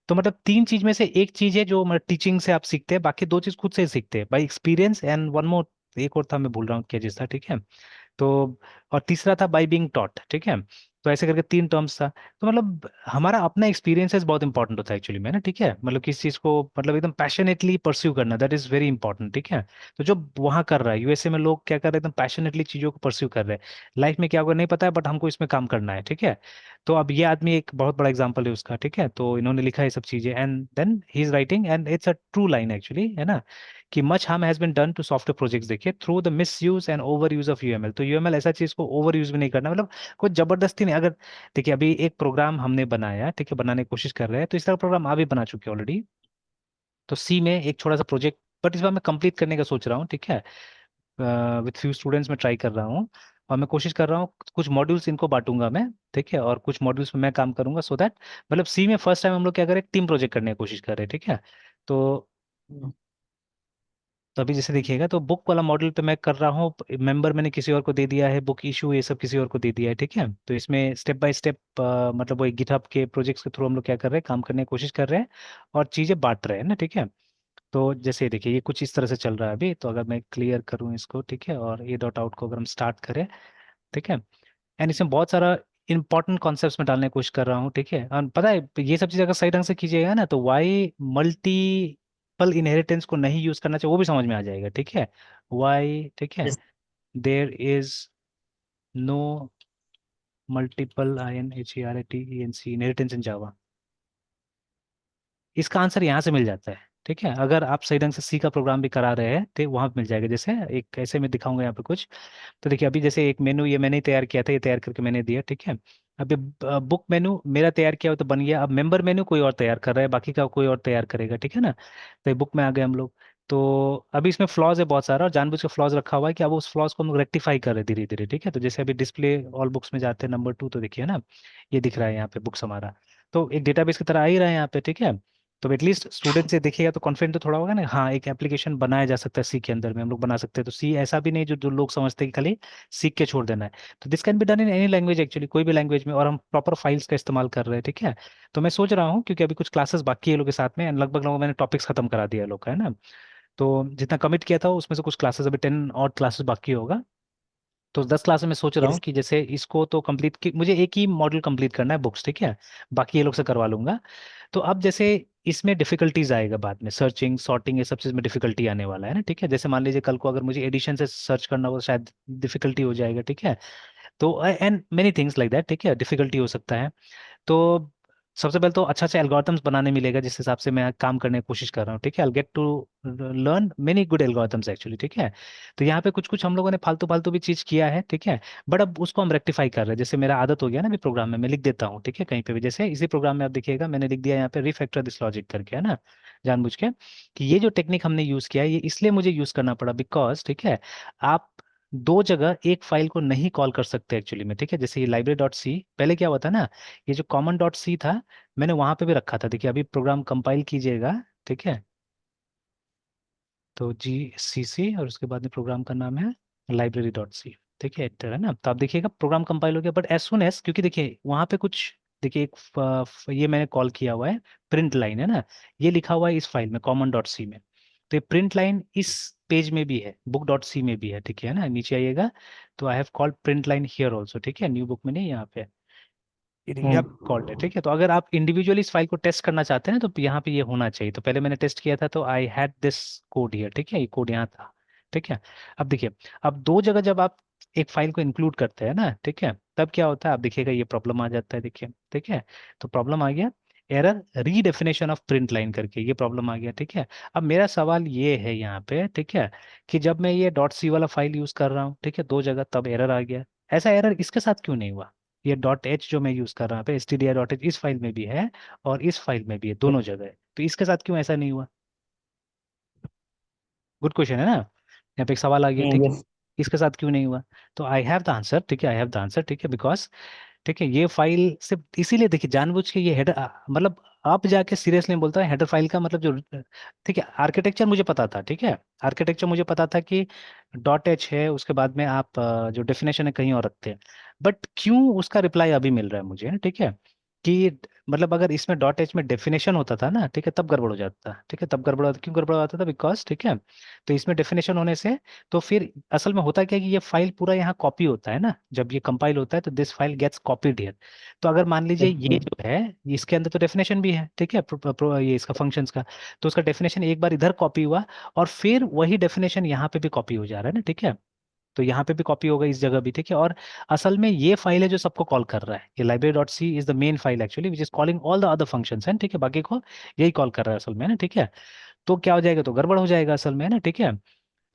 तो मतलब तीन चीज में से एक चीज है जो मतलब टीचिंग से आप सीखते हैं, बाकी दो चीज खुद से ही सीखते हैं, by experience and one more, एक और था मैं भूल रहा हूँ क्या चीज था, ठीक है। तो और तीसरा था बाई बीइंग टॉट, ठीक है। तो ऐसे करके तीन टर्म्स था। तो मतलब हमारा अपना एक्सपीरियंसेस बहुत इंपॉर्टेंट होता है एक्चुअली में ना, ठीक है, मतलब किस चीज को मतलब एकदम पैशनेटली परस्यू करना, दैट इज वेरी इंपॉर्टेंट, ठीक है। तो जो वहाँ कर रहा है यूएसए में, लोग क्या कर रहे हैं, एकदम पैशनेटली चीजों को परस्यू कर रहे हैं, लाइफ में क्या होगा नहीं पता है, बट हमको इसमें काम करना है, ठीक है। तो अब ये आदमी एक बहुत बड़ा एग्जाम्पल है उसका, ठीक है, तो इन्होंने लिखा है ये सब चीजें, and then he is writing, and it's a true line actually, है ना, कि much harm has been done to software projects, देखिए, through the misuse and overuse of UML. तो यूएमएल ऐसा चीज को ओवर यूज भी नहीं करना, मतलब कोई जबरदस्ती नहीं। अगर देखिए अभी एक प्रोग्राम हमने बनाया, ठीक है, बनाने की कोशिश कर रहे हैं, तो इस तरह प्रोग्राम आप भी बना चुके हैं ऑलरेडी। तो सी में एक छोटा सा प्रोजेक्ट, बट इस बार मैं कंप्लीट करने का सोच रहा हूँ, ठीक है, विथ फ्यू स्टूडेंट्स में ट्राई कर रहा हूँ। और मैं कोशिश कर रहा हूँ कुछ मॉड्यूल्स इनको बांटूंगा मैं, ठीक है, और कुछ मॉड्यूल्स में मैं काम करूंगा, सो दैट मतलब सी में फर्स्ट टाइम हम लोग क्या करें, टीम प्रोजेक्ट करने की कोशिश कर रहे हैं, ठीक है। तो तो अभी जैसे देखिएगा, तो बुक वाला मॉडल पे मैं कर रहा हूँ, मेंबर मैंने किसी और को दे दिया है, बुक इशू ये सब किसी और को दे दिया है, ठीक है। तो इसमें स्टेप बाय स्टेप मतलब वो गिटहब के प्रोजेक्ट्स के थ्रू हम लोग क्या कर रहे हैं, काम करने की कोशिश कर रहे हैं, और चीज़ें बांट रहे हैं ना, ठीक है। तो जैसे देखिए ये कुछ इस तरह से चल रहा है अभी, तो अगर मैं क्लियर करूँ इसको, ठीक है, और ए डॉट आउट को अगर हम स्टार्ट करें, ठीक है, एंड इसमें बहुत सारा इंपॉर्टेंट कॉन्सेप्ट्स में डालने की कोशिश कर रहा हूँ, ठीक है। और पता है ये सब चीज़ अगर सही ढंग से कीजिएगा ना, तो वाई मल्टीपल इनहेरिटेंस को नहीं यूज करना चाहिए वो भी समझ में आ जाएगा, ठीक है। वाई, ठीक है, there is no multiple INHERITENC inheritance in Java, इसका आंसर यहाँ से मिल जाता है, ठीक है। अगर आप सही ढंग से सी का प्रोग्राम भी करा रहे हैं तो वहां पे मिल जाएगा। जैसे एक ऐसे में दिखाऊंगा यहाँ पे कुछ, तो देखिए अभी जैसे एक मेनू ये मैंने ही तैयार किया था, ये तैयार करके मैंने दिया, ठीक है। अभी बुक मेनू मेरा तैयार किया हुआ तो बन गया, अब मेंबर मेनू कोई और तैयार कर रहा है, बाकी का कोई और तैयार करेगा, ठीक है ना। तो बुक में आ गए हम लोग। तो अभी इसमें फ्लॉज है बहुत सारा, और जानबूझ के फ्लॉज रखा हुआ है कि अब उस फ्लॉज को हम लोग रेक्टिफाई कर रहे हैं धीरे धीरे, ठीक है। तो जैसे अभी डिस्प्ले ऑल बुक्स में जाते हैं नंबर 2, तो देखिए ना, ये दिख रहा है यहाँ पे बुक्स हमारा, तो एक डेटाबेस की तरह आ ही रहा है यहाँ पे, ठीक है। तो एटलीस्ट स्टूडेंट से देखिएगा तो कॉन्फिडेंट तो थोड़ा होगा ना, हाँ एक एप्लीकेशन बनाया जा सकता है सी के अंदर में, हम लोग बना सकते हैं। तो सी ऐसा भी नहीं जो लोग समझते हैं कि खाली सीख के छोड़ देना है। तो this can be done in any language actually, कोई भी लैंग्वेज में, और हम प्रॉपर फाइल्स का इस्तेमाल कर रहे हैं, ठीक है। तो मैं सोच रहा हूँ क्योंकि अभी कुछ क्लासेस बाकी है लोग के साथ में, and लगभग लोगों मैंने टॉपिक्स खत्म करा दिया है लोग का, है ना। तो जितना कमिट किया था उसमें से कुछ क्लासेस, अभी 10 और क्लासेस बाकी होगा। तो 10 क्लास में मैं सोच रहा हूँ कि जैसे इसको तो कंप्लीट की मुझे एक ही मॉड्यूल कंप्लीट करना है बुक्स, ठीक है, बाकी ये लोग से करवा लूंगा। तो अब जैसे इसमें डिफिकल्टीज आएगा बाद में, सर्चिंग सॉर्टिंग ये सब चीज में डिफिकल्टी आने वाला है ना, ठीक है। जैसे मान लीजिए कल को अगर मुझे एडिशन से सर्च करना हो तो शायद डिफिकल्टी हो जाएगा, ठीक है। तो and many things like that, ठीक है, डिफिकल्टी हो सकता है। तो सबसे पहले तो अच्छा अच्छा एल्गोरिथम्स बनाने मिलेगा जिस हिसाब से मैं काम करने की कोशिश कर रहा हूँ, ठीक है। I get to learn many good algorithms actually, ठीक है। तो यहाँ पे कुछ कुछ हम लोगों ने फालतू फालतू भी चीज़ किया है, ठीक है। बट अब उसको हम रेक्टिफाई कर रहे हैं। जैसे मेरा आदत हो गया ना, अभी प्रोग्राम में मैं लिख देता हूँ, ठीक है, कहीं पे भी। जैसे इसी प्रोग्राम में आप देखिएगा मैंने लिख दिया यहाँ पे रिफैक्टर दिस लॉजिक करके, है ना, जानबूझ के, कि ये जो टेक्निक हमने यूज़ किया है ये इसलिए मुझे यूज़ करना पड़ा बिकॉज, ठीक है, आप दो जगह एक फाइल को नहीं कॉल कर सकते एक्चुअली में, ठीक है। जैसे ये लाइब्रेरी डॉट सी, पहले क्या हुआ था ना, ये जो कॉमन डॉट सी था मैंने वहां पे भी रखा था। देखिए अभी प्रोग्राम कंपाइल कीजिएगा, ठीक है, तो GCC और उसके बाद में प्रोग्राम का नाम है लाइब्रेरी डॉट सी, ठीक है, एडिटर है ना। तो आप देखिएगा प्रोग्राम कंपाइल हो गया, बट एज सुन एज, क्योंकि देखिए वहां पे कुछ, देखिए एक ये मैंने कॉल किया हुआ है प्रिंट लाइन, है ना, ये लिखा हुआ है इस फाइल में कॉमन डॉट सी में। तो ये प्रिंट लाइन इस पेज में भी है, बुक डॉट सी में भी है, ठीक है ना, नीचे आइएगा। तो I have called print line here also, ठीक है, न्यू बुक में नहीं, यहाँ पे ये आप कॉल्ड है, ठीक है। तो अगर आप इंडिविजुअली इस फाइल को टेस्ट करना चाहते हैं ना तो यहाँ पे ये होना चाहिए। तो पहले मैंने टेस्ट किया था तो I had this code here, ठीक है, ये कोड यहाँ था, ठीक है। अब देखिए, अब दो जगह जब आप एक फाइल को इंक्लूड करते हैं ना, ठीक है, तब क्या होता है आप देखिएगा ये प्रॉब्लम आ जाता है, देखिए, ठीक है। तो प्रॉब्लम आ गया, error redefinition of print line करके ये प्रॉब्लम आ गया, ठीक है। अब मेरा सवाल ये है यहाँ पे, ठीक है, कि जब मैं ये डॉट सी वाला फाइल यूज कर रहा हूँ, ठीक है, दो जगह, तब एरर आ गया। ऐसा एरर इसके साथ क्यों नहीं हुआ? ये डॉट एच जो मैं यूज कर रहा हूँ पे stdio डॉट एच, इस फाइल में भी है और इस फाइल में भी है, दोनों जगह है। तो इसके साथ क्यों ऐसा नहीं हुआ? गुड क्वेश्चन है ना, यहाँ पे एक सवाल आ गया, ठीक है। यस। इसके साथ क्यों नहीं हुआ? तो आई हैव द आंसर, ठीक है, आई हैव द आंसर, ठीक है, बिकॉज, ठीक है, ये फाइल सिर्फ इसीलिए, देखिए जानबूझ के ये हेडर, मतलब आप जाके सीरियसली बोलता है हेडर फाइल का मतलब जो, ठीक है, आर्किटेक्चर मुझे पता था, ठीक है, आर्किटेक्चर मुझे पता था कि डॉट एच है, उसके बाद में आप जो डेफिनेशन है कहीं और रखते हैं। बट क्यों उसका रिप्लाई अभी मिल रहा है मुझे, ठीक है, कि मतलब अगर इसमें डॉट एच में डेफिनेशन होता था ना, ठीक है, तब गड़बड़ हो जाता, ठीक है, तब गड़बड़ होता, क्यों गड़बड़ होता था, बिकॉज, ठीक है, तो इसमें डेफिनेशन होने से, तो फिर असल में होता क्या है कि ये फाइल पूरा यहाँ कॉपी होता है ना, जब ये कंपाइल होता है तो this file gets copied here. तो अगर मान लीजिए ये जो है, इसके अंदर तो डेफिनेशन भी है, ठीक है, ये इसका फंक्शंस का, तो उसका डेफिनेशन एक बार इधर कॉपी हुआ और फिर वही डेफिनेशन यहाँ पे भी कॉपी हो जा रहा है ना, ठीक है। तो यहाँ पे भी कॉपी होगा इस जगह भी, ठीक है। और असल में ये फाइल है जो सबको कॉल कर रहा है, ये library dot C is the main file actually which is calling all the other functions है, ठीक है, बाकी को यही कॉल कर रहा है असल में, है ना, ठीक है। तो क्या हो जाएगा, तो गड़बड़ हो जाएगा असल में, है ना, ठीक है।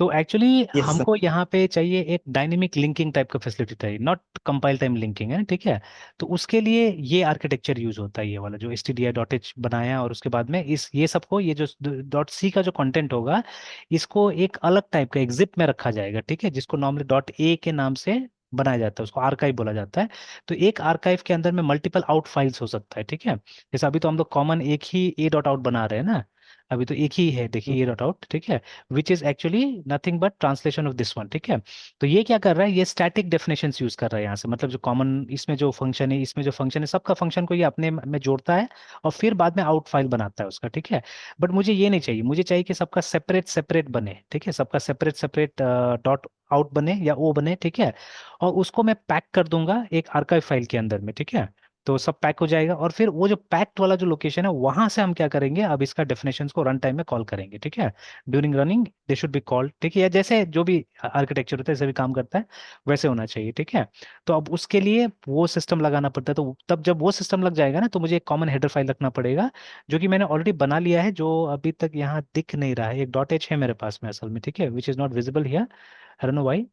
तो एक्चुअली यस सर। हमको यहाँ पे चाहिए एक डायनेमिक लिंकिंग टाइप का फैसिलिटी चाहिए, नॉट कंपाइल टाइम लिंकिंग, है ना, ठीक है। तो उसके लिए ये आर्किटेक्चर यूज होता है, ये वाला जो stdio डॉट एच बनाया, और उसके बाद में इस ये सबको, ये जो डॉट सी का जो कंटेंट होगा, इसको एक अलग टाइप का एक जिप में रखा जाएगा, ठीक है, जिसको नॉर्मली डॉट ए के नाम से बनाया जाता है, उसको आर्काइव बोला जाता है। तो एक आर्काइव के अंदर में मल्टीपल आउट फाइल्स हो सकता है, ठीक है। जैसे अभी तो हम लोग कॉमन एक ही ए डॉट आउट बना रहे हैं ना, अभी तो एक ही है, देखिए ए डॉट आउट, ठीक है, which is actually nothing but translation of this one, ठीक है। तो ये क्या कर रहा है, ये स्टैटिक डेफिनेशन यूज कर रहा है यहाँ से, मतलब जो कॉमन इसमें जो फंक्शन है, इसमें जो फंक्शन है, सबका फंक्शन को ये अपने में जोड़ता है और फिर बाद में आउट फाइल बनाता है उसका, ठीक है। बट मुझे ये नहीं चाहिए, मुझे चाहिए कि सबका सेपरेट सेपरेट बने, ठीक है, सबका सेपरेट सेपरेट डॉट आउट बने या ओ बने, ठीक है। और उसको मैं पैक कर दूंगा एक आर्काइव फाइल के अंदर में, ठीक है। तो सब पैक हो जाएगा और फिर वो जो पैक्ड वाला जो लोकेशन है वहां से हम क्या करेंगे, अब इसका डेफिनेशंस को रन टाइम में कॉल करेंगे, ठीक है। During running they should be called, ठीक है, या जैसे जो भी आर्किटेक्चर होता है, जैसे भी काम करता है वैसे होना चाहिए, ठीक है। तो अब उसके लिए वो सिस्टम लगाना पड़ता है, तो तब जब वो सिस्टम लग जाएगा ना तो मुझे एक कॉमन हेडर फाइल रखना पड़ेगा, जो कि मैंने ऑलरेडी बना लिया है, जो अभी तक यहाँ दिख नहीं रहा है, एक डॉट एच है मेरे पास में असल में, ठीक है, which is not visible here, I don't know why.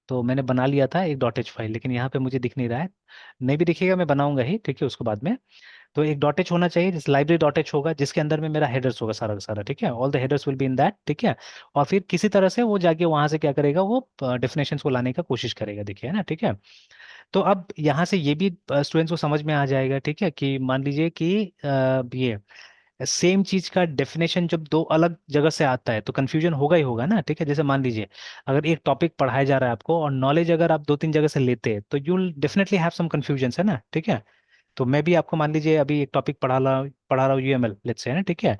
तो मैंने बना लिया था एक डॉट एच फाइल, लेकिन यहाँ पे मुझे दिख नहीं रहा है, नहीं भी दिखेगा, मैं बनाऊंगा ही, ठीक है, उसको बाद में। तो एक डॉट एच होना चाहिए, जिस लाइब्रेरी डॉट एच होगा जिसके अंदर में मेरा हेडर्स होगा सारा का सारा, ठीक है, all the headers will be in that, ठीक है। और फिर किसी तरह से वो जाके वहां से क्या करेगा, वो डेफिनेशंस को लाने का कोशिश करेगा, देखिए, है ना, ठीक है। तो अब यहाँ से ये भी स्टूडेंट्स को समझ में आ जाएगा, ठीक है, कि मान लीजिए कि ये सेम चीज का डेफिनेशन जब दो अलग जगह से आता है तो कंफ्यूजन होगा ही होगा ना, ठीक है। जैसे मान लीजिए अगर एक टॉपिक पढ़ाया जा रहा है आपको और नॉलेज अगर आप दो तीन जगह से लेते हैं तो you definitely have some confusion, है ना, ठीक है। तो मैं भी आपको मान लीजिए अभी एक टॉपिक पढ़ा रहा हूँ UML लेट्स से, है ना, ठीक है।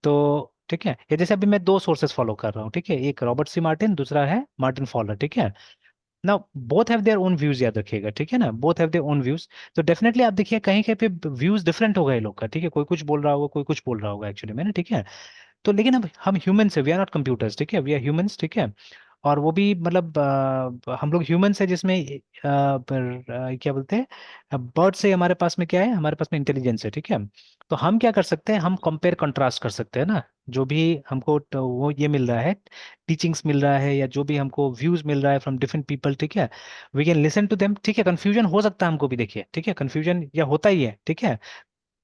तो ठीक है, ये जैसे अभी मैं दो सोर्सेस फॉलो कर रहा हूँ, ठीक है, एक रॉबर्ट सी मार्टिन, दूसरा है मार्टिन फॉलर, ठीक है ना। Both have their own views, याद रखिएगा, ठीक है ना, both have their own views. तो डेफिनेटली आप देखिए कहीं कहीं पे व्यूज डिफरेंट होगा ये लोग का, ठीक है, कोई कुछ बोल रहा होगा, कोई कुछ बोल रहा होगा एक्चुअली में ना, ठीक है। तो लेकिन अब हम ह्यूमंस है, वी आर नॉट कंप्यूटर्स, ठीक है, वी आर ह्यूमंस, ठीक है। और वो भी मतलब हम लोग ह्यूमंस है जिसमें क्या बोलते हैं, बर्ड से हमारे पास में क्या है, हमारे पास में इंटेलिजेंस है, ठीक है। तो हम क्या कर सकते हैं, हम कंपेयर कंट्रास्ट कर सकते हैं ना, जो भी हमको वो ये मिल रहा है, टीचिंग्स मिल रहा है या जो भी हमको व्यूज मिल रहा है फ्रॉम डिफरेंट पीपल, ठीक है, we can listen to them, ठीक है। कंफ्यूजन हो सकता है हमको भी, देखिए ठीक है, कंफ्यूजन या होता ही है, ठीक है,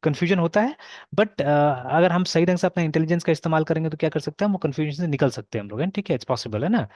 कंफ्यूजन होता है। बट अगर हम सही ढंग से अपना इंटेलिजेंस का इस्तेमाल करेंगे तो क्या कर सकते हैं, हम वो कंफ्यूजन से निकल सकते हैं हम लोग, हैं, ठीक है, इट्स पॉसिबल, है ना।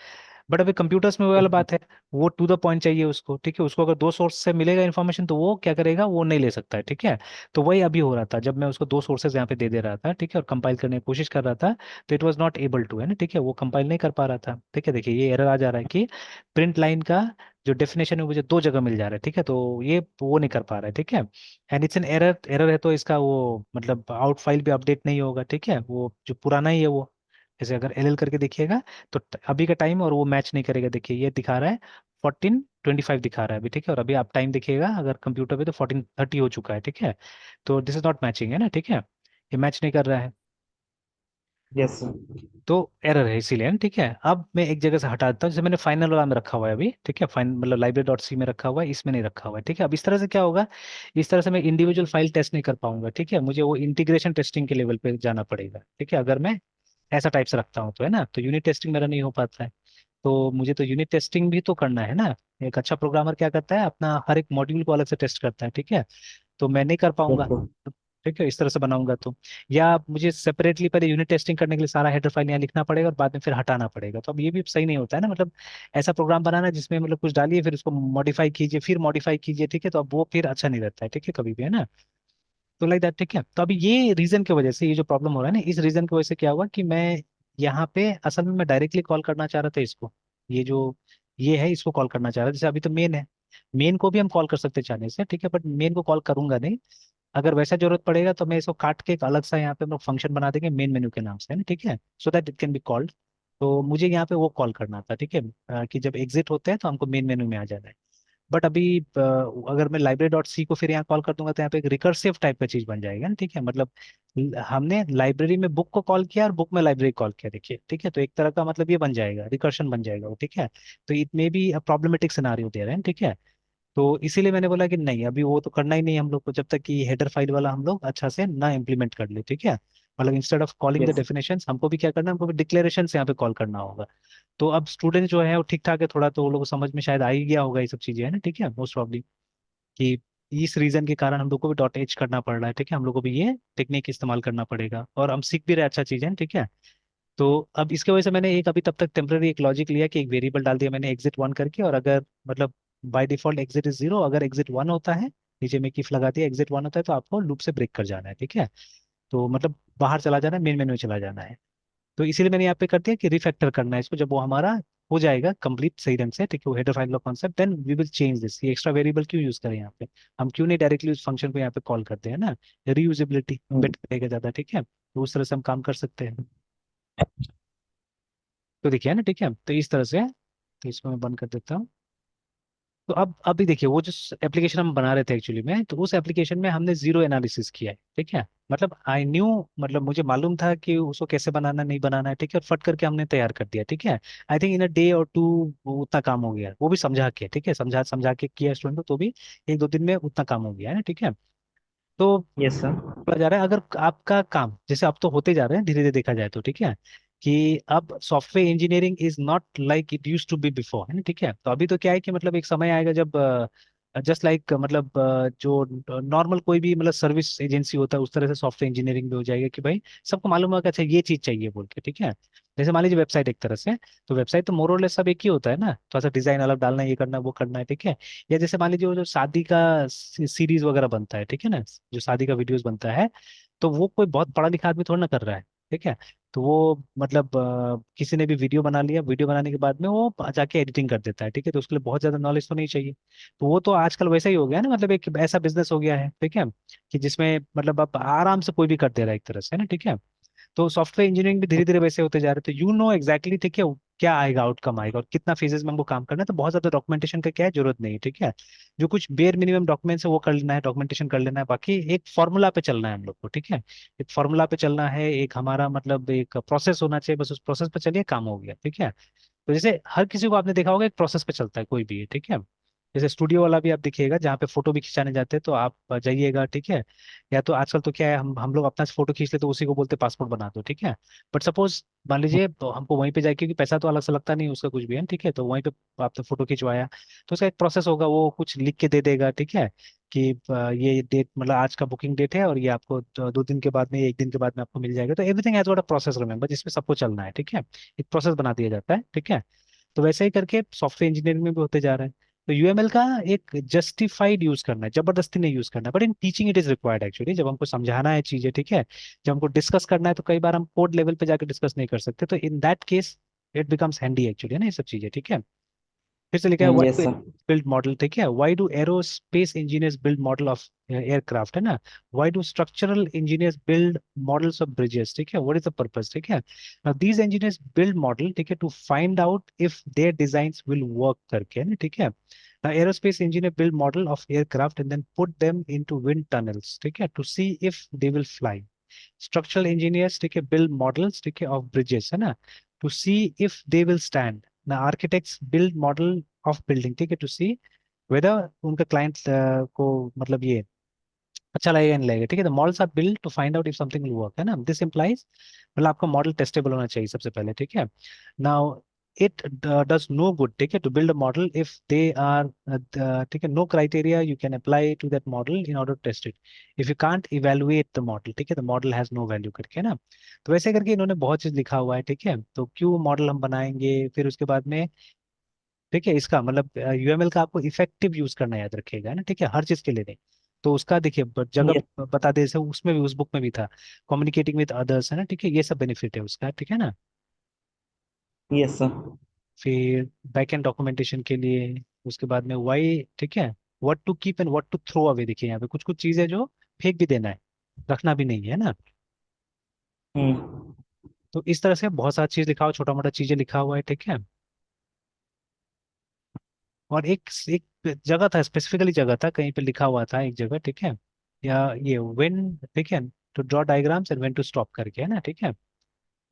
बट अभी कंप्यूटर्स में वो वाला बात है, वो टू द पॉइंट चाहिए उसको, ठीक है, उसको अगर दो सोर्स से मिलेगा इन्फॉर्मेशन तो वो क्या करेगा, वो नहीं ले सकता है, ठीक है। तो वही अभी हो रहा था, जब मैं उसको दो सोर्सेज यहाँ पे दे दे रहा था, ठीक है, और कंपाइल करने की कोशिश कर रहा था, तो it was not able to, है ना, ठीक है, वो कंपाइल नहीं कर पा रहा था, ठीक है। देखिए ये एरर आ जा रहा है कि प्रिंट लाइन का जो डेफिनेशन है मुझे दो जगह मिल जा रहा है, ठीक है, तो ये वो नहीं कर पा रहा है, ठीक है। And it's an error, error है तो इसका वो मतलब आउट फाइल भी अपडेट नहीं होगा, ठीक है, वो जो पुराना ही है वो, जैसे अगर एल एल करके देखिएगा तो अभी का टाइम और वो मैच नहीं करेगा, देखिए ये दिखा रहा है 14:25 दिखा रहा है अभी, ठीक है, और अभी आप टाइम देखिएगा अगर कंप्यूटर पे तो 14:30 हो चुका है, ठीक है। तो दिस इज नॉट मैचिंग, है ना, ठीक है, ये मैच नहीं कर रहा है, यस सर। तो एरर है इसीलिए ना, ठीक है। अब मैं एक जगह से हटा देता हूँ, जैसे मैंने फाइनल वाला में रखा हुआ है अभी, ठीक है, फाइन मतलब लाइब्रेरी डॉट सी में रखा हुआ है, इसमें नहीं रखा हुआ है, ठीक है। अब इस तरह से क्या होगा, इस तरह से मैं इंडिविजुअल फाइल टेस्ट नहीं कर पाऊंगा, ठीक है, मुझे वो इंटीग्रेशन टेस्टिंग के लेवल पे जाना पड़ेगा, ठीक है, अगर मैं ऐसा टाइप से रखता हूँ तो, है ना, तो यूनिट टेस्टिंग मेरा नहीं हो पाता है। तो मुझे तो यूनिट टेस्टिंग भी तो करना है ना। एक अच्छा प्रोग्रामर क्या करता है, अपना हर एक मॉड्यूल को अलग से टेस्ट करता है, ठीक है, तो मैं नहीं कर यस पाऊंगा, सर। ठीक है, इस तरह से बनाऊंगा तो। या मुझे सेपरेटली पहले यूनिट टेस्टिंग करने के लिए सारा हेडर फाइल यहाँ लिखना पड़ेगा और बाद में फिर हटाना पड़ेगा, तो अब ये भी सही नहीं होता है ना, मतलब ऐसा प्रोग्राम बनाना जिसमें मतलब कुछ डालिए फिर उसको मॉडिफाई कीजिए फिर मॉडिफाई कीजिए, ठीक है, तो अब वो फिर अच्छा नहीं रहता है, ठीक है, कभी भी, है ना। तो लाइक दैट, ठीक है। तो अभी ये रीजन की वजह से, ये जो प्रॉब्लम हो रहा है ना, इस रीजन की वजह से क्या हुआ कि मैं यहाँ पे असल में मैं डायरेक्टली कॉल करना चाह रहा था इसको, ये जो ये है इसको कॉल करना चाह रहा था, जैसे अभी तो मेन है, मेन को भी हम कॉल कर सकते हैं चाहने से, ठीक है, बट मेन को कॉल करूंगा नहीं। अगर वैसा जरूरत पड़ेगा तो मैं इसको काट के एक अलग सा यहाँ पे हम लोग फंक्शन बना देंगे मेन मेन्यू के नाम से, है ना, ठीक है, so that it can be called. तो मुझे यहाँ पे वो कॉल करना था, ठीक है, कि जब एग्जिट होते हैं तो हमको मेन मेन्यू में आ जाना है। बट अभी अगर मैं लाइब्रेरी डॉट सी को फिर यहाँ कॉल कर दूंगा तो यहाँ पे एक रिकर्सिव टाइप का चीज बन जाएगा ना, ठीक है, मतलब हमने लाइब्रेरी में बुक को कॉल किया और बुक में लाइब्रेरी कॉल किया, देखिए, ठीक है, तो एक तरह का मतलब ये बन जाएगा, रिकर्शन बन जाएगा वो, ठीक है। तो it may be problematic scenario दे रहे हैं, ठीक है। तो इसीलिए मैंने बोला कि नहीं, अभी वो तो करना ही नहीं हम लोग को, जब तक कि हेडर फाइल वाला हम लोग अच्छा से ना इम्प्लीमेंट कर ले, ठीक है। मतलब instead of calling the yes. Definition हमको भी क्या करना है, हमको भी डिक्लेरेशन से यहाँ पे कॉल करना होगा। तो अब स्टूडेंट जो है वो ठीक ठाक है थोड़ा, तो वो लोग को समझ में शायद आ ही गया होगा ये सब चीजें, है ना, ठीक है, मोस्ट प्रॉब्ली कि इस रीजन के कारण हम लोग को भी डॉट एच करना पड़ रहा है, ठीक है, हम लोग को भी ये टेक्निक इस्तेमाल करना पड़ेगा और हम सीख भी रहे, अच्छा चीज है, ठीक है। तो अब इसके वजह से मैंने एक अभी तब तक टेम्पररी एक लॉजिक लिया कि एक वेरिएबल डाल दिया मैंने एग्जिट वन करके, और अगर मतलब by default exit is zero, अगर एग्जिट वन होता है, नीचे में किफ लगा दिया एग्जिट वन होता है तो आपको लूप से ब्रेक कर जाना है, ठीक है, तो मतलब बाहर चला जाना है, मेन मेन्यू में चला जाना है। तो इसीलिए मैंने यहाँ पे कर दिया कि रिफैक्टर करना है इसको, जब वो हमारा हो जाएगा कंप्लीट सही ढंग से, ठीक है, वो हेडर फाइल का concept, then we will change this, ये एक्स्ट्रा वेरिएबल क्यों यूज करें यहाँ पे, हम क्यों नहीं डायरेक्टली उस फंक्शन को यहाँ पे कॉल करते हैं ना, रीयूजेबिलिटी बेटर रहेगा ज्यादा, ठीक है, तो उस तरह से हम काम कर सकते हैं। तो देखिए, है ना, ठीक है, तो इस तरह से, तो इसको मैं बंद कर देता हूँ। तो अब अभी देखिए वो जो एप्लीकेशन हम बना रहे थे एक्चुअली में, तो उस एप्लीकेशन में हमने जीरो एनालिसिस किया है, ठीक है, मतलब आई न्यू, मतलब मुझे मालूम था कि उसको कैसे बनाना नहीं बनाना है, ठीक है, और फट करके हमने तैयार कर दिया, ठीक है। I think in a day और टू उतना काम हो गया, वो भी समझा के, ठीक है, समझा समझा के किया स्टूडेंट को, तो भी एक दो दिन में उतना काम हो गया है ना, ठीक है। तो यस सर। बोला जा रहा है अगर आपका काम जैसे अब तो होते जा रहे हैं धीरे धीरे देखा जाए तो, ठीक है, कि अब software engineering is not like it use to be before, है ना, ठीक है। तो अभी तो क्या है कि मतलब एक समय आएगा जब जस्ट लाइक मतलब जो नॉर्मल कोई भी मतलब सर्विस एजेंसी होता है उस तरह से सॉफ्टवेयर इंजीनियरिंग भी हो जाएगा कि भाई सबको मालूम होगा कि अच्छा ये चीज चाहिए बोल के, ठीक है। जैसे मान लीजिए वेबसाइट एक तरह से, तो वेबसाइट तो मोर और लेस सब एक ही होता है ना, थोड़ा सा डिजाइन अलग डालना है, ये करना है वो करना है, ठीक है। या जैसे मान लीजिए वो जो शादी का सीरीज वगैरह बनता है, ठीक है ना, जो शादी का वीडियोस बनता है, तो वो कोई बहुत पढ़ा लिखा आदमी थोड़ा ना कर रहा है, ठीक है। तो वो मतलब किसी ने भी वीडियो बना लिया, वीडियो बनाने के बाद में वो जाके एडिटिंग कर देता है, ठीक है, तो उसके लिए बहुत ज्यादा नॉलेज तो नहीं चाहिए। तो वो तो आजकल वैसा ही हो गया है ना, मतलब एक ऐसा बिजनेस हो गया है, ठीक है, कि जिसमें मतलब आप आराम से कोई भी कर दे रहा है एक तरह से, है ना, ठीक है। तो सॉफ्टवेयर इंजीनियरिंग भी धीरे धीरे वैसे होते जा रहे हैं, तो यू नो एग्जैक्टली, ठीक है, क्या आएगा, आउटकम आएगा और कितना फेजेस में हमको काम करना है, तो बहुत ज्यादा डॉक्यूमेंटेशन का क्या है जरूरत नहीं है, ठीक है। जो कुछ बेयर मिनिमम डॉक्यूमेंट्स है वो कर लेना है, डॉक्यूमेंटेशन कर लेना है, बाकी एक फॉर्मूला पे चलना है हम लोग को, ठीक है। एक फॉर्मूला पे चलना है, एक हमारा मतलब एक प्रोसेस होना चाहिए, बस उस प्रोसेस पे चलिए काम हो गया, ठीक है। तो जैसे हर किसी को आपने देखा होगा एक प्रोसेस पे चलता है कोई भी है, ठीक है। जैसे स्टूडियो वाला भी आप देखिएगा, जहाँ पे फोटो भी खिंचाने जाते हैं तो आप जाइएगा, ठीक है। या तो आजकल तो क्या है, हम लोग अपना फोटो खींच ले तो उसी को बोलते पासपोर्ट बना दो, ठीक है। बट सपोज मान लीजिए तो हमको वहीं पे जाए, क्योंकि पैसा तो अलग से लगता नहीं उसका कुछ भी है, ठीक है। तो वहीं पे आपने फोटो खिंचवाया, तो उसका एक प्रोसेस होगा, वो कुछ लिख के दे देगा, ठीक है। कि ये डेट मतलब आज का बुकिंग डेट है, और ये आपको 2 दिन के बाद में, 1 दिन के बाद में आपको मिल जाएगा। तो everything has got a process, remember, जिसमें सबको चलना है, ठीक है। एक प्रोसेस बना दिया जाता है, ठीक है। तो वैसे ही करके सॉफ्टवेयर इंजीनियरिंग में भी होते जा रहे हैं। तो यूएमएल का एक जस्टिफाइड यूज करना है, जबरदस्ती नहीं यूज करना है, but in teaching it is required actually. जब हमको समझाना है चीजें, ठीक है, जब हमको डिस्कस करना है, तो कई बार हम कोड लेवल पे जाकर डिस्कस नहीं कर सकते, तो in that case it becomes handy actually, है ना, ये सब चीजें, ठीक है। फिर से लिखा है why yes do sir. Build model, ठीक है, why do aerospace engineers build model of aircraft, है ना। Why do structural engineers build models of bridges, ठीक है, व्हाट इज द पर्पस, ठीक है। Now these engineers build model, ठीक है, to find out if their designs will work करके, है ना, ठीक है। Now aerospace engineer build model of aircraft and then put them into wind tunnels, ठीक है, to see if they will fly. Structural engineers, ठीक है, build models, ठीक है, of bridges, है ना, to see if they will stand. Now architects build model of building, ठीक है, to see whether उनका client को मतलब ये अच्छा लगेगा या नहीं लगेगा, ठीक है। The models are build to find out if something will work, है ना। दिस इंप्लाइज मतलब आपका मॉडल टेस्टेबल होना चाहिए सबसे पहले, ठीक है। Now it does no good, ठीक है, to build a model if they are, ठीक है, no criteria you can apply to that model in order to test it. If you can't evaluate the model, ठीक है, the model has no value करके, है ना। तो वैसे करके इन्होंने बहुत चीज लिखा हुआ है, ठीक है। तो क्यों मॉडल हम बनाएंगे, फिर उसके बाद में, ठीक है, इसका मतलब यूएमएल का आपको इफेक्टिव यूज करना याद रखिएगा, है ना, ठीक है, हर चीज के लिए नहीं। तो उसका देखिए जगह यस। बता दे, जैसे उसमें भी, उस बुक में भी था, कम्युनिकेटिंग विद अदर्स, है ना, ठीक है, ये सब बेनिफिट है उसका, ठीक है ना। Yes sir. फिर बैक एंड डॉक्यूमेंटेशन के लिए, उसके बाद में वाई, ठीक है, what to keep and what to throw away, देखिए यहाँ पे कुछ कुछ चीजें जो फेंक भी देना है, रखना भी नहीं है ना। हम्म। तो इस तरह से बहुत सारा चीज लिखा हुआ, छोटा मोटा चीजें लिखा हुआ है, ठीक है। और एक जगह था, स्पेसिफिकली जगह था, कहीं पे लिखा हुआ था एक जगह, ठीक है, या ये व्हेन, ठीक है, to draw diagrams and when to stop करके, है ना, ठीक है।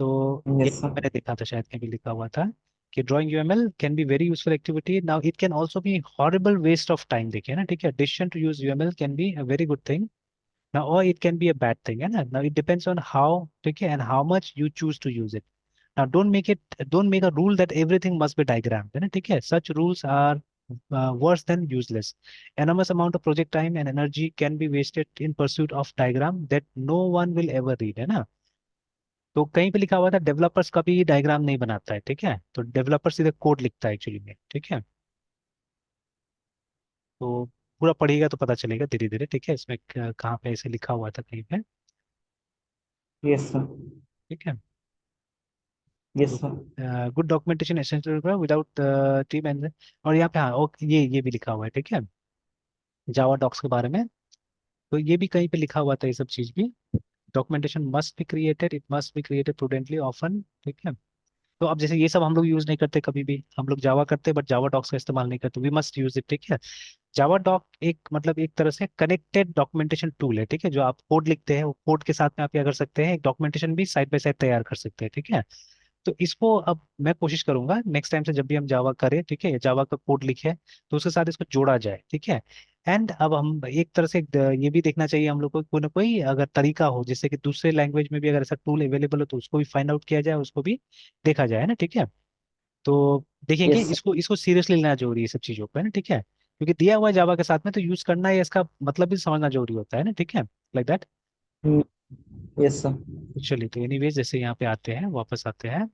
तो ये यस सर। मैंने देखा था, शायद कहीं भी लिखा हुआ था कि drawing UML can be very useful activity, now it can also be horrible waste of time, देखिए ना, ठीक है। Decision to use UML can be a very good thing now, or it can be a bad thing, है ना। now it depends on how, ठीक है, and how much you choose to use it. Now don't make a rule that everything must be diagrammed, है ना, ठीक है। such rules are worse than useless. Enormous amount of project time and energy can be wasted in pursuit of diagram that no one will ever read, है ना। तो कहीं पे लिखा हुआ था डेवलपर्स कभी डायग्राम नहीं बनाता है, ठीक है, तो डेवलपर सीधे कोड लिखता है एक्चुअली में, ठीक है। तो पूरा पढ़िएगा तो पता चलेगा धीरे धीरे, ठीक है, इसमें कहाँ पे ऐसे लिखा हुआ था कहीं पे, यस सर। ठीक है। यस तो sir. Good documentation essential without team and, और यहाँ पे हाँ ये भी लिखा हुआ है, ठीक है, जावा डॉक्स के बारे में। तो ये भी कहीं पे लिखा हुआ था ये सब चीज भी। Documentation must be created, it must be created prudently often, ठीक है। तो अब जैसे ये सब हम लोग यूज नहीं करते कभी भी, हम लोग जावा करते बट जावा डॉक्स का इस्तेमाल नहीं करते, वी मस्ट यूज इट, ठीक है। जावा डॉक एक मतलब एक तरह से कनेक्टेड डॉक्यूमेंटेशन टूल है, ठीक है। जो आप कोड लिखते हैं, वो कोड के साथ में आप क्या कर सकते हैं, एक डॉक्यूमेंटेशन भी साइड बाय साइड तैयार कर सकते हैं, ठीक है। तो इसको अब मैं कोशिश करूंगा नेक्स्ट टाइम से जब भी हम जावा करें, ठीक है, जावा का कोड लिखे तो उसके साथ इसको जोड़ा जाए, ठीक है। एंड अब हम एक तरह से ये भी देखना चाहिए हम लोग को, कोई ना कोई अगर तरीका हो जिससे कि दूसरे लैंग्वेज में भी अगर ऐसा टूल अवेलेबल हो तो उसको भी फाइंड आउट किया जाए, उसको भी देखा जाए ना, ठीक है। तो देखेंगे, यस सर। इसको इसको सीरियसली लेना जरूरी है, सब चीजों को, है ना, ठीक है, क्योंकि दिया हुआ है जावा के साथ में तो यूज करना है, इसका मतलब भी समझना जरूरी होता है ना, ठीक है, लाइक दैट। Yes sir. चलिए, तो एनीवेज जैसे यहाँ पे आते हैं, वापस आते हैं।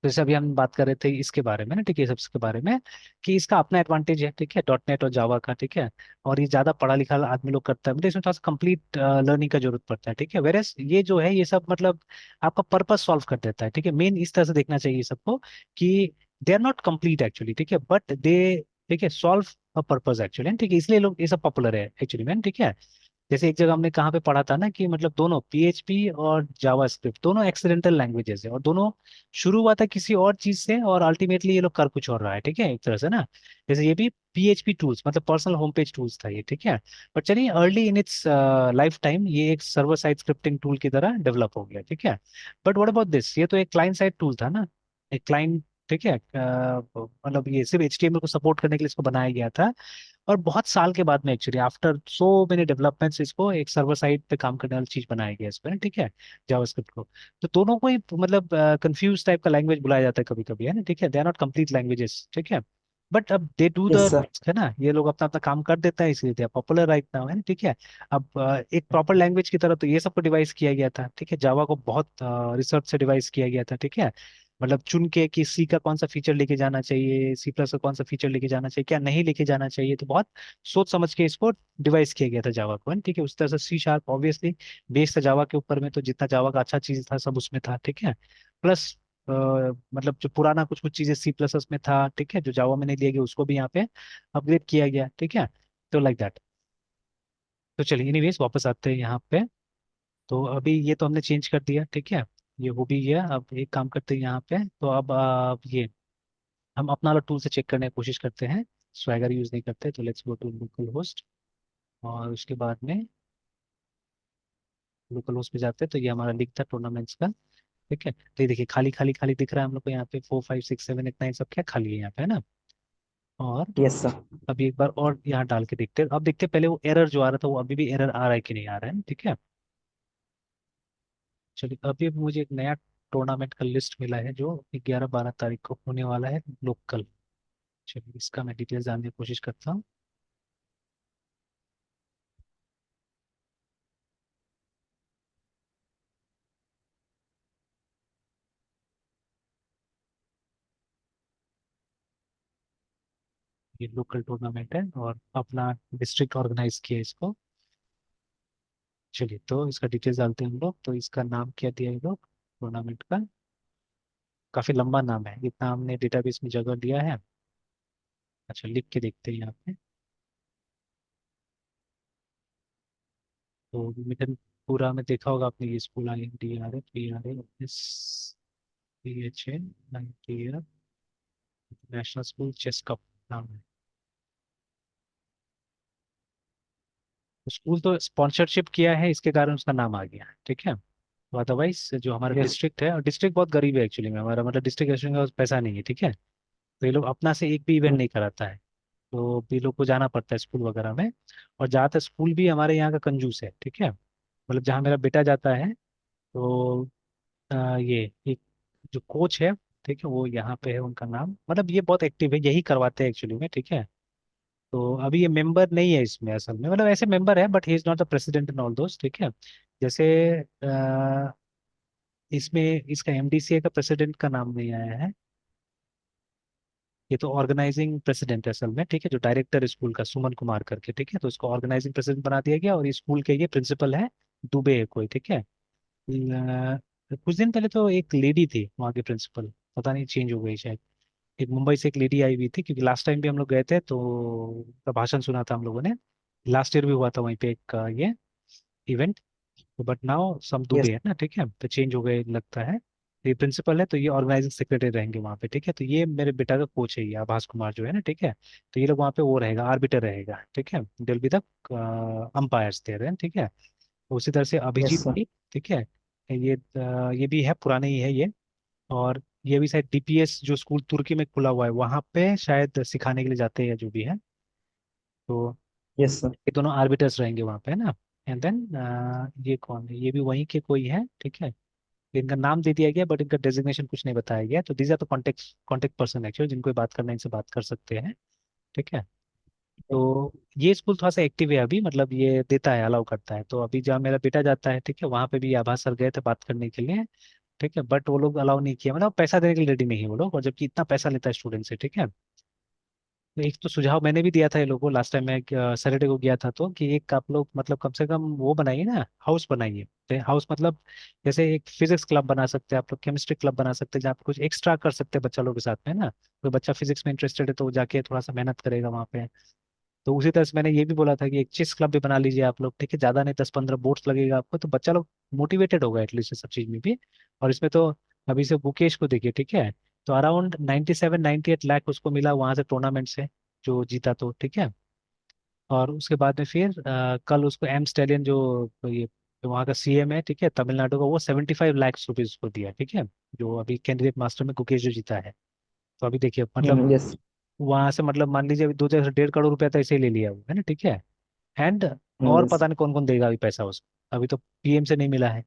तो जैसे अभी हम बात कर रहे थे इसके बारे में ना, ठीक है, सबके बारे में, कि इसका अपना एडवांटेज है, ठीक है, डॉट नेट और जावा का, ठीक है। और ये ज्यादा पढ़ा लिखा आदमी लोग करता है, मतलब इसमें थोड़ा सा कंप्लीट लर्निंग का जरूरत पड़ता है, ठीक है। वेरएस ये जो है ये सब मतलब आपका पर्पस सॉल्व कर देता है, ठीक है। मेन इस तरह से देखना चाहिए सबको कि they are not complete actually, ठीक है, बट दे, ठीक है, सॉल्व अ पर्पस एक्चुअली, ठीक है, इसलिए लोग ये सब पॉपुलर है एक्चुअली में, ठीक है। जैसे एक जगह हमने कहाँ पे पढ़ा था ना कि मतलब दोनों पीएचपी और जावास्क्रिप्ट दोनों एक्सीडेंटल लैंग्वेजेस है, और दोनों शुरू हुआ था किसी और चीज से, और अल्टीमेटली ये लोग कर कुछ और रहा है, ठीक है, एक तरह से ना। जैसे ये भी पीएचपी टूल्स मतलब पर्सनल होम पेज टूल्स था ये, ठीक है। बट चलिए early in its life time ये एक सर्वर साइड स्क्रिप्टिंग टूल की तरह डेवलप हो गया, ठीक है। बट व्हाट अबाउट दिस, ये तो एक क्लाइंट साइड टूल था ना, एक क्लाइंट, ठीक है। मतलब ये सिर्फ HTML को सपोर्ट करने के लिए इसको बनाया गया था। और बहुत साल के बाद में actually after so many developments इसको एक सर्वर साइड पे काम करने वाली चीज बनाया गया इसको, ठीक है, जावास्क्रिप्ट को। तो दोनों को ही मतलब कंफ्यूज टाइप का लैंग्वेज बुलाया जाता है कभी कभी, है ना, ठीक है, they are not complete languages, ठीक है। बट अब they do the, yes sir. है ना, ये लोग अपना अपना काम कर देता है, इसलिए they are popular right now, है ना, ठीक है। अब एक प्रॉपर लैंग्वेज की तरह तो ये सबको डिवाइस किया गया था, ठीक है, जावा को बहुत रिसर्च से डिवाइस किया गया था, ठीक है। मतलब चुन के कि सी का कौन सा फीचर लेके जाना चाहिए, C++ का कौन सा फीचर लेके जाना चाहिए, क्या नहीं लेके जाना चाहिए, तो बहुत सोच समझ के इसको डिवाइस किया गया था जावा को, है ना, ठीक है। उस तरह से C# ऑब्वियसली बेस था जावा के ऊपर में, तो जितना जावा का अच्छा चीज था सब उसमें था, ठीक है। प्लस मतलब जो पुराना कुछ कुछ चीजें C++ में था, ठीक है, जो जावा में नहीं लिया गया उसको भी यहाँ पे अपग्रेड किया गया, ठीक है। तो लाइक दैट। तो चलिए एनीवेज वापस आते हैं यहाँ पे। तो अभी ये तो हमने चेंज कर दिया, ठीक है, ये हो भी गया। अब एक काम करते हैं यहाँ पे, तो अब ये हम अपना वाला टूल से चेक करने की कोशिश करते हैं। स्वैगर यूज नहीं करते, तो let's go to localhost. और उसके बाद में लोकल होस्ट पे जाते हैं, तो ये हमारा लिंक था टूर्नामेंट्स का, ठीक है। तो ये देखिए खाली खाली खाली दिख रहा है हम लोग को यहाँ पे, 4 5 6 7 8 9 सब क्या खाली है यहाँ पे, है ना। और यस सर। अभी एक बार और यहाँ डाल के देखते हैं, अब देखते हैं पहले वो एरर जो आ रहा था वो अभी भी एरर आ रहा है कि नहीं आ रहा है, ठीक है। चलिए अभी मुझे एक नया टूर्नामेंट का लिस्ट मिला है जो 11 12 तारीख को होने वाला है, लोकल। चलिए इसका मैं डिटेल्स जानने की कोशिश करता हूँ। ये लोकल टूर्नामेंट है और अपना डिस्ट्रिक्ट ऑर्गेनाइज किया है इसको। चलिए तो इसका डिटेल्स डालते हैं हम लोग, तो इसका नाम क्या दिया है लोग टूर्नामेंट का, काफी लंबा नाम है, इतना हमने डेटाबेस में जगह दिया है। अच्छा लिख के देखते हैं यहाँ पे। तो मिशन पूरा में देखा होगा आपने, ये school INDRA PRA SCHA national school chess cup नाम है। तो स्कूल तो स्पॉन्सरशिप किया है इसके कारण उसका नाम आ गया, ठीक है। तो अदरवाइज जो हमारा यस। डिस्ट्रिक्ट है, और डिस्ट्रिक्ट बहुत गरीब है एक्चुअली में हमारा, मतलब डिस्ट्रिक्ट का पैसा नहीं है, ठीक है। तो ये लोग अपना से एक भी इवेंट नहीं कराता है, तो भी लोग को जाना पड़ता है स्कूल वगैरह में। और ज़्यादातर स्कूल भी हमारे यहाँ का कंजूस है, ठीक है। मतलब जहाँ मेरा बेटा जाता है, तो ये एक जो कोच है, ठीक है, वो यहाँ पे है, उनका नाम, मतलब ये बहुत एक्टिव है, यही करवाते हैं एक्चुअली में, ठीक है। तो अभी ये मेंबर नहीं है इसमें असल में, मतलब ऐसे मेंबर है but he is not the president and all those, ठीक है। जैसे इसमें इसका MDCA का प्रेसिडेंट का नाम नहीं आया है, ये तो ऑर्गेनाइजिंग प्रेसिडेंट है असल में, ठीक है, जो डायरेक्टर स्कूल का सुमन कुमार करके, ठीक है, तो इसको ऑर्गेनाइजिंग प्रेसिडेंट बना दिया गया। और ये स्कूल के ये प्रिंसिपल है, दुबे है कोई, ठीक है। कुछ दिन पहले तो एक लेडी थी वहाँ की प्रिंसिपल, पता नहीं चेंज हो गई शायद। एक मुंबई से एक लेडी आई हुई थी, क्योंकि लास्ट टाइम भी हम लोग गए थे तो उसका भाषण सुना था हम लोगों ने। लास्ट ईयर भी हुआ था वहीं पे एक ये इवेंट। तो but now some yes. Dubey है ना, ठीक है, तो चेंज हो गए लगता है। तो ये प्रिंसिपल है, तो ये ऑर्गेनाइजिंग सेक्रेटरी रहेंगे वहाँ पे, ठीक है। तो ये मेरे बेटा का कोच है, ये आभास कुमार जो है ना, ठीक है। तो ये लोग वहाँ पे वो रहेगा, आर्बिटर रहेगा, ठीक है, दिल बी द अंपायर्स देयर है, ठीक है। उसी तरह से यस अभिजीत सर। भी, ठीक है, ये भी है, पुराने ही है ये। और ये भी शायद DPS जो स्कूल तुर्की में खुला हुआ है वहाँ पे शायद सिखाने के लिए जाते हैं जो भी है। तो यस सर। ये दोनों आर्बिटर्स रहेंगे वहाँ पे, है ना। एंड देन ये कौन है, ये भी वहीं के कोई है, ठीक है। इनका नाम दे दिया गया बट इनका डेजिग्नेशन कुछ नहीं बताया गया, तो these are the contact contact person actually, जिनको ये बात करना है इनसे बात कर सकते हैं, ठीक है। तो ये स्कूल थोड़ा सा एक्टिव है अभी, मतलब ये देता है, अलाउ करता है। तो अभी जहाँ मेरा बेटा जाता है, ठीक है, वहाँ पे भी आभा सर गए थे बात करने के लिए, ठीक है, बट वो लोग अलाउ नहीं किया, मतलब पैसा देने के लिए रेडी नहीं है वो लोग, और जबकि इतना पैसा लेता है स्टूडेंट से, ठीक है। तो एक तो सुझाव मैंने भी दिया था ये लोगों को लास्ट टाइम, मैं सैटरडे को गया था, तो कि एक आप लोग मतलब कम से कम वो बनाइए ना, हाउस बनाइए। हाउस मतलब जैसे एक फिजिक्स क्लब बना सकते हैं आप लोग, केमिस्ट्री क्लब बना सकते हैं, जहाँ पे कुछ एक्स्ट्रा कर सकते हैं बच्चा लोग के साथ में ना। कोई बच्चा फिजिक्स में इंटरेस्टेड है तो वो जाके थोड़ा सा मेहनत करेगा वहाँ पे। तो उसी तरह से मैंने ये भी बोला था कि एक चेस क्लब भी बना लीजिए आप लोग, ठीक है, ज्यादा नहीं 10 15 बोर्ड्स लगेगा आपको, तो बच्चा लोग मोटिवेटेड होगा एटलीस्ट सब चीज में भी। और इसमें तो अभी से मुकेश को देखिए, ठीक है, तो अराउंड 97 98 लाख उसको मिला वहां से टूर्नामेंट से, जो जीता तो, ठीक है। और उसके बाद में फिर कल उसको एम स्टेलियन जो ये तो वहाँ का सीएम है, ठीक है, तमिलनाडु का, वो 75 लाख रुपीज उसको दिया, ठीक है, जो अभी कैंडिडेट मास्टर में गुकेश जो जीता है। तो अभी देखिए मतलब यस। वहां से मतलब मान लीजिए अभी 2 से 1.5 करोड़ रुपया तो ऐसे ही ले लिया वो, है ना, ठीक है। एंड और यस। पता नहीं कौन कौन देगा अभी पैसा उसको, अभी तो पीएम से नहीं मिला है।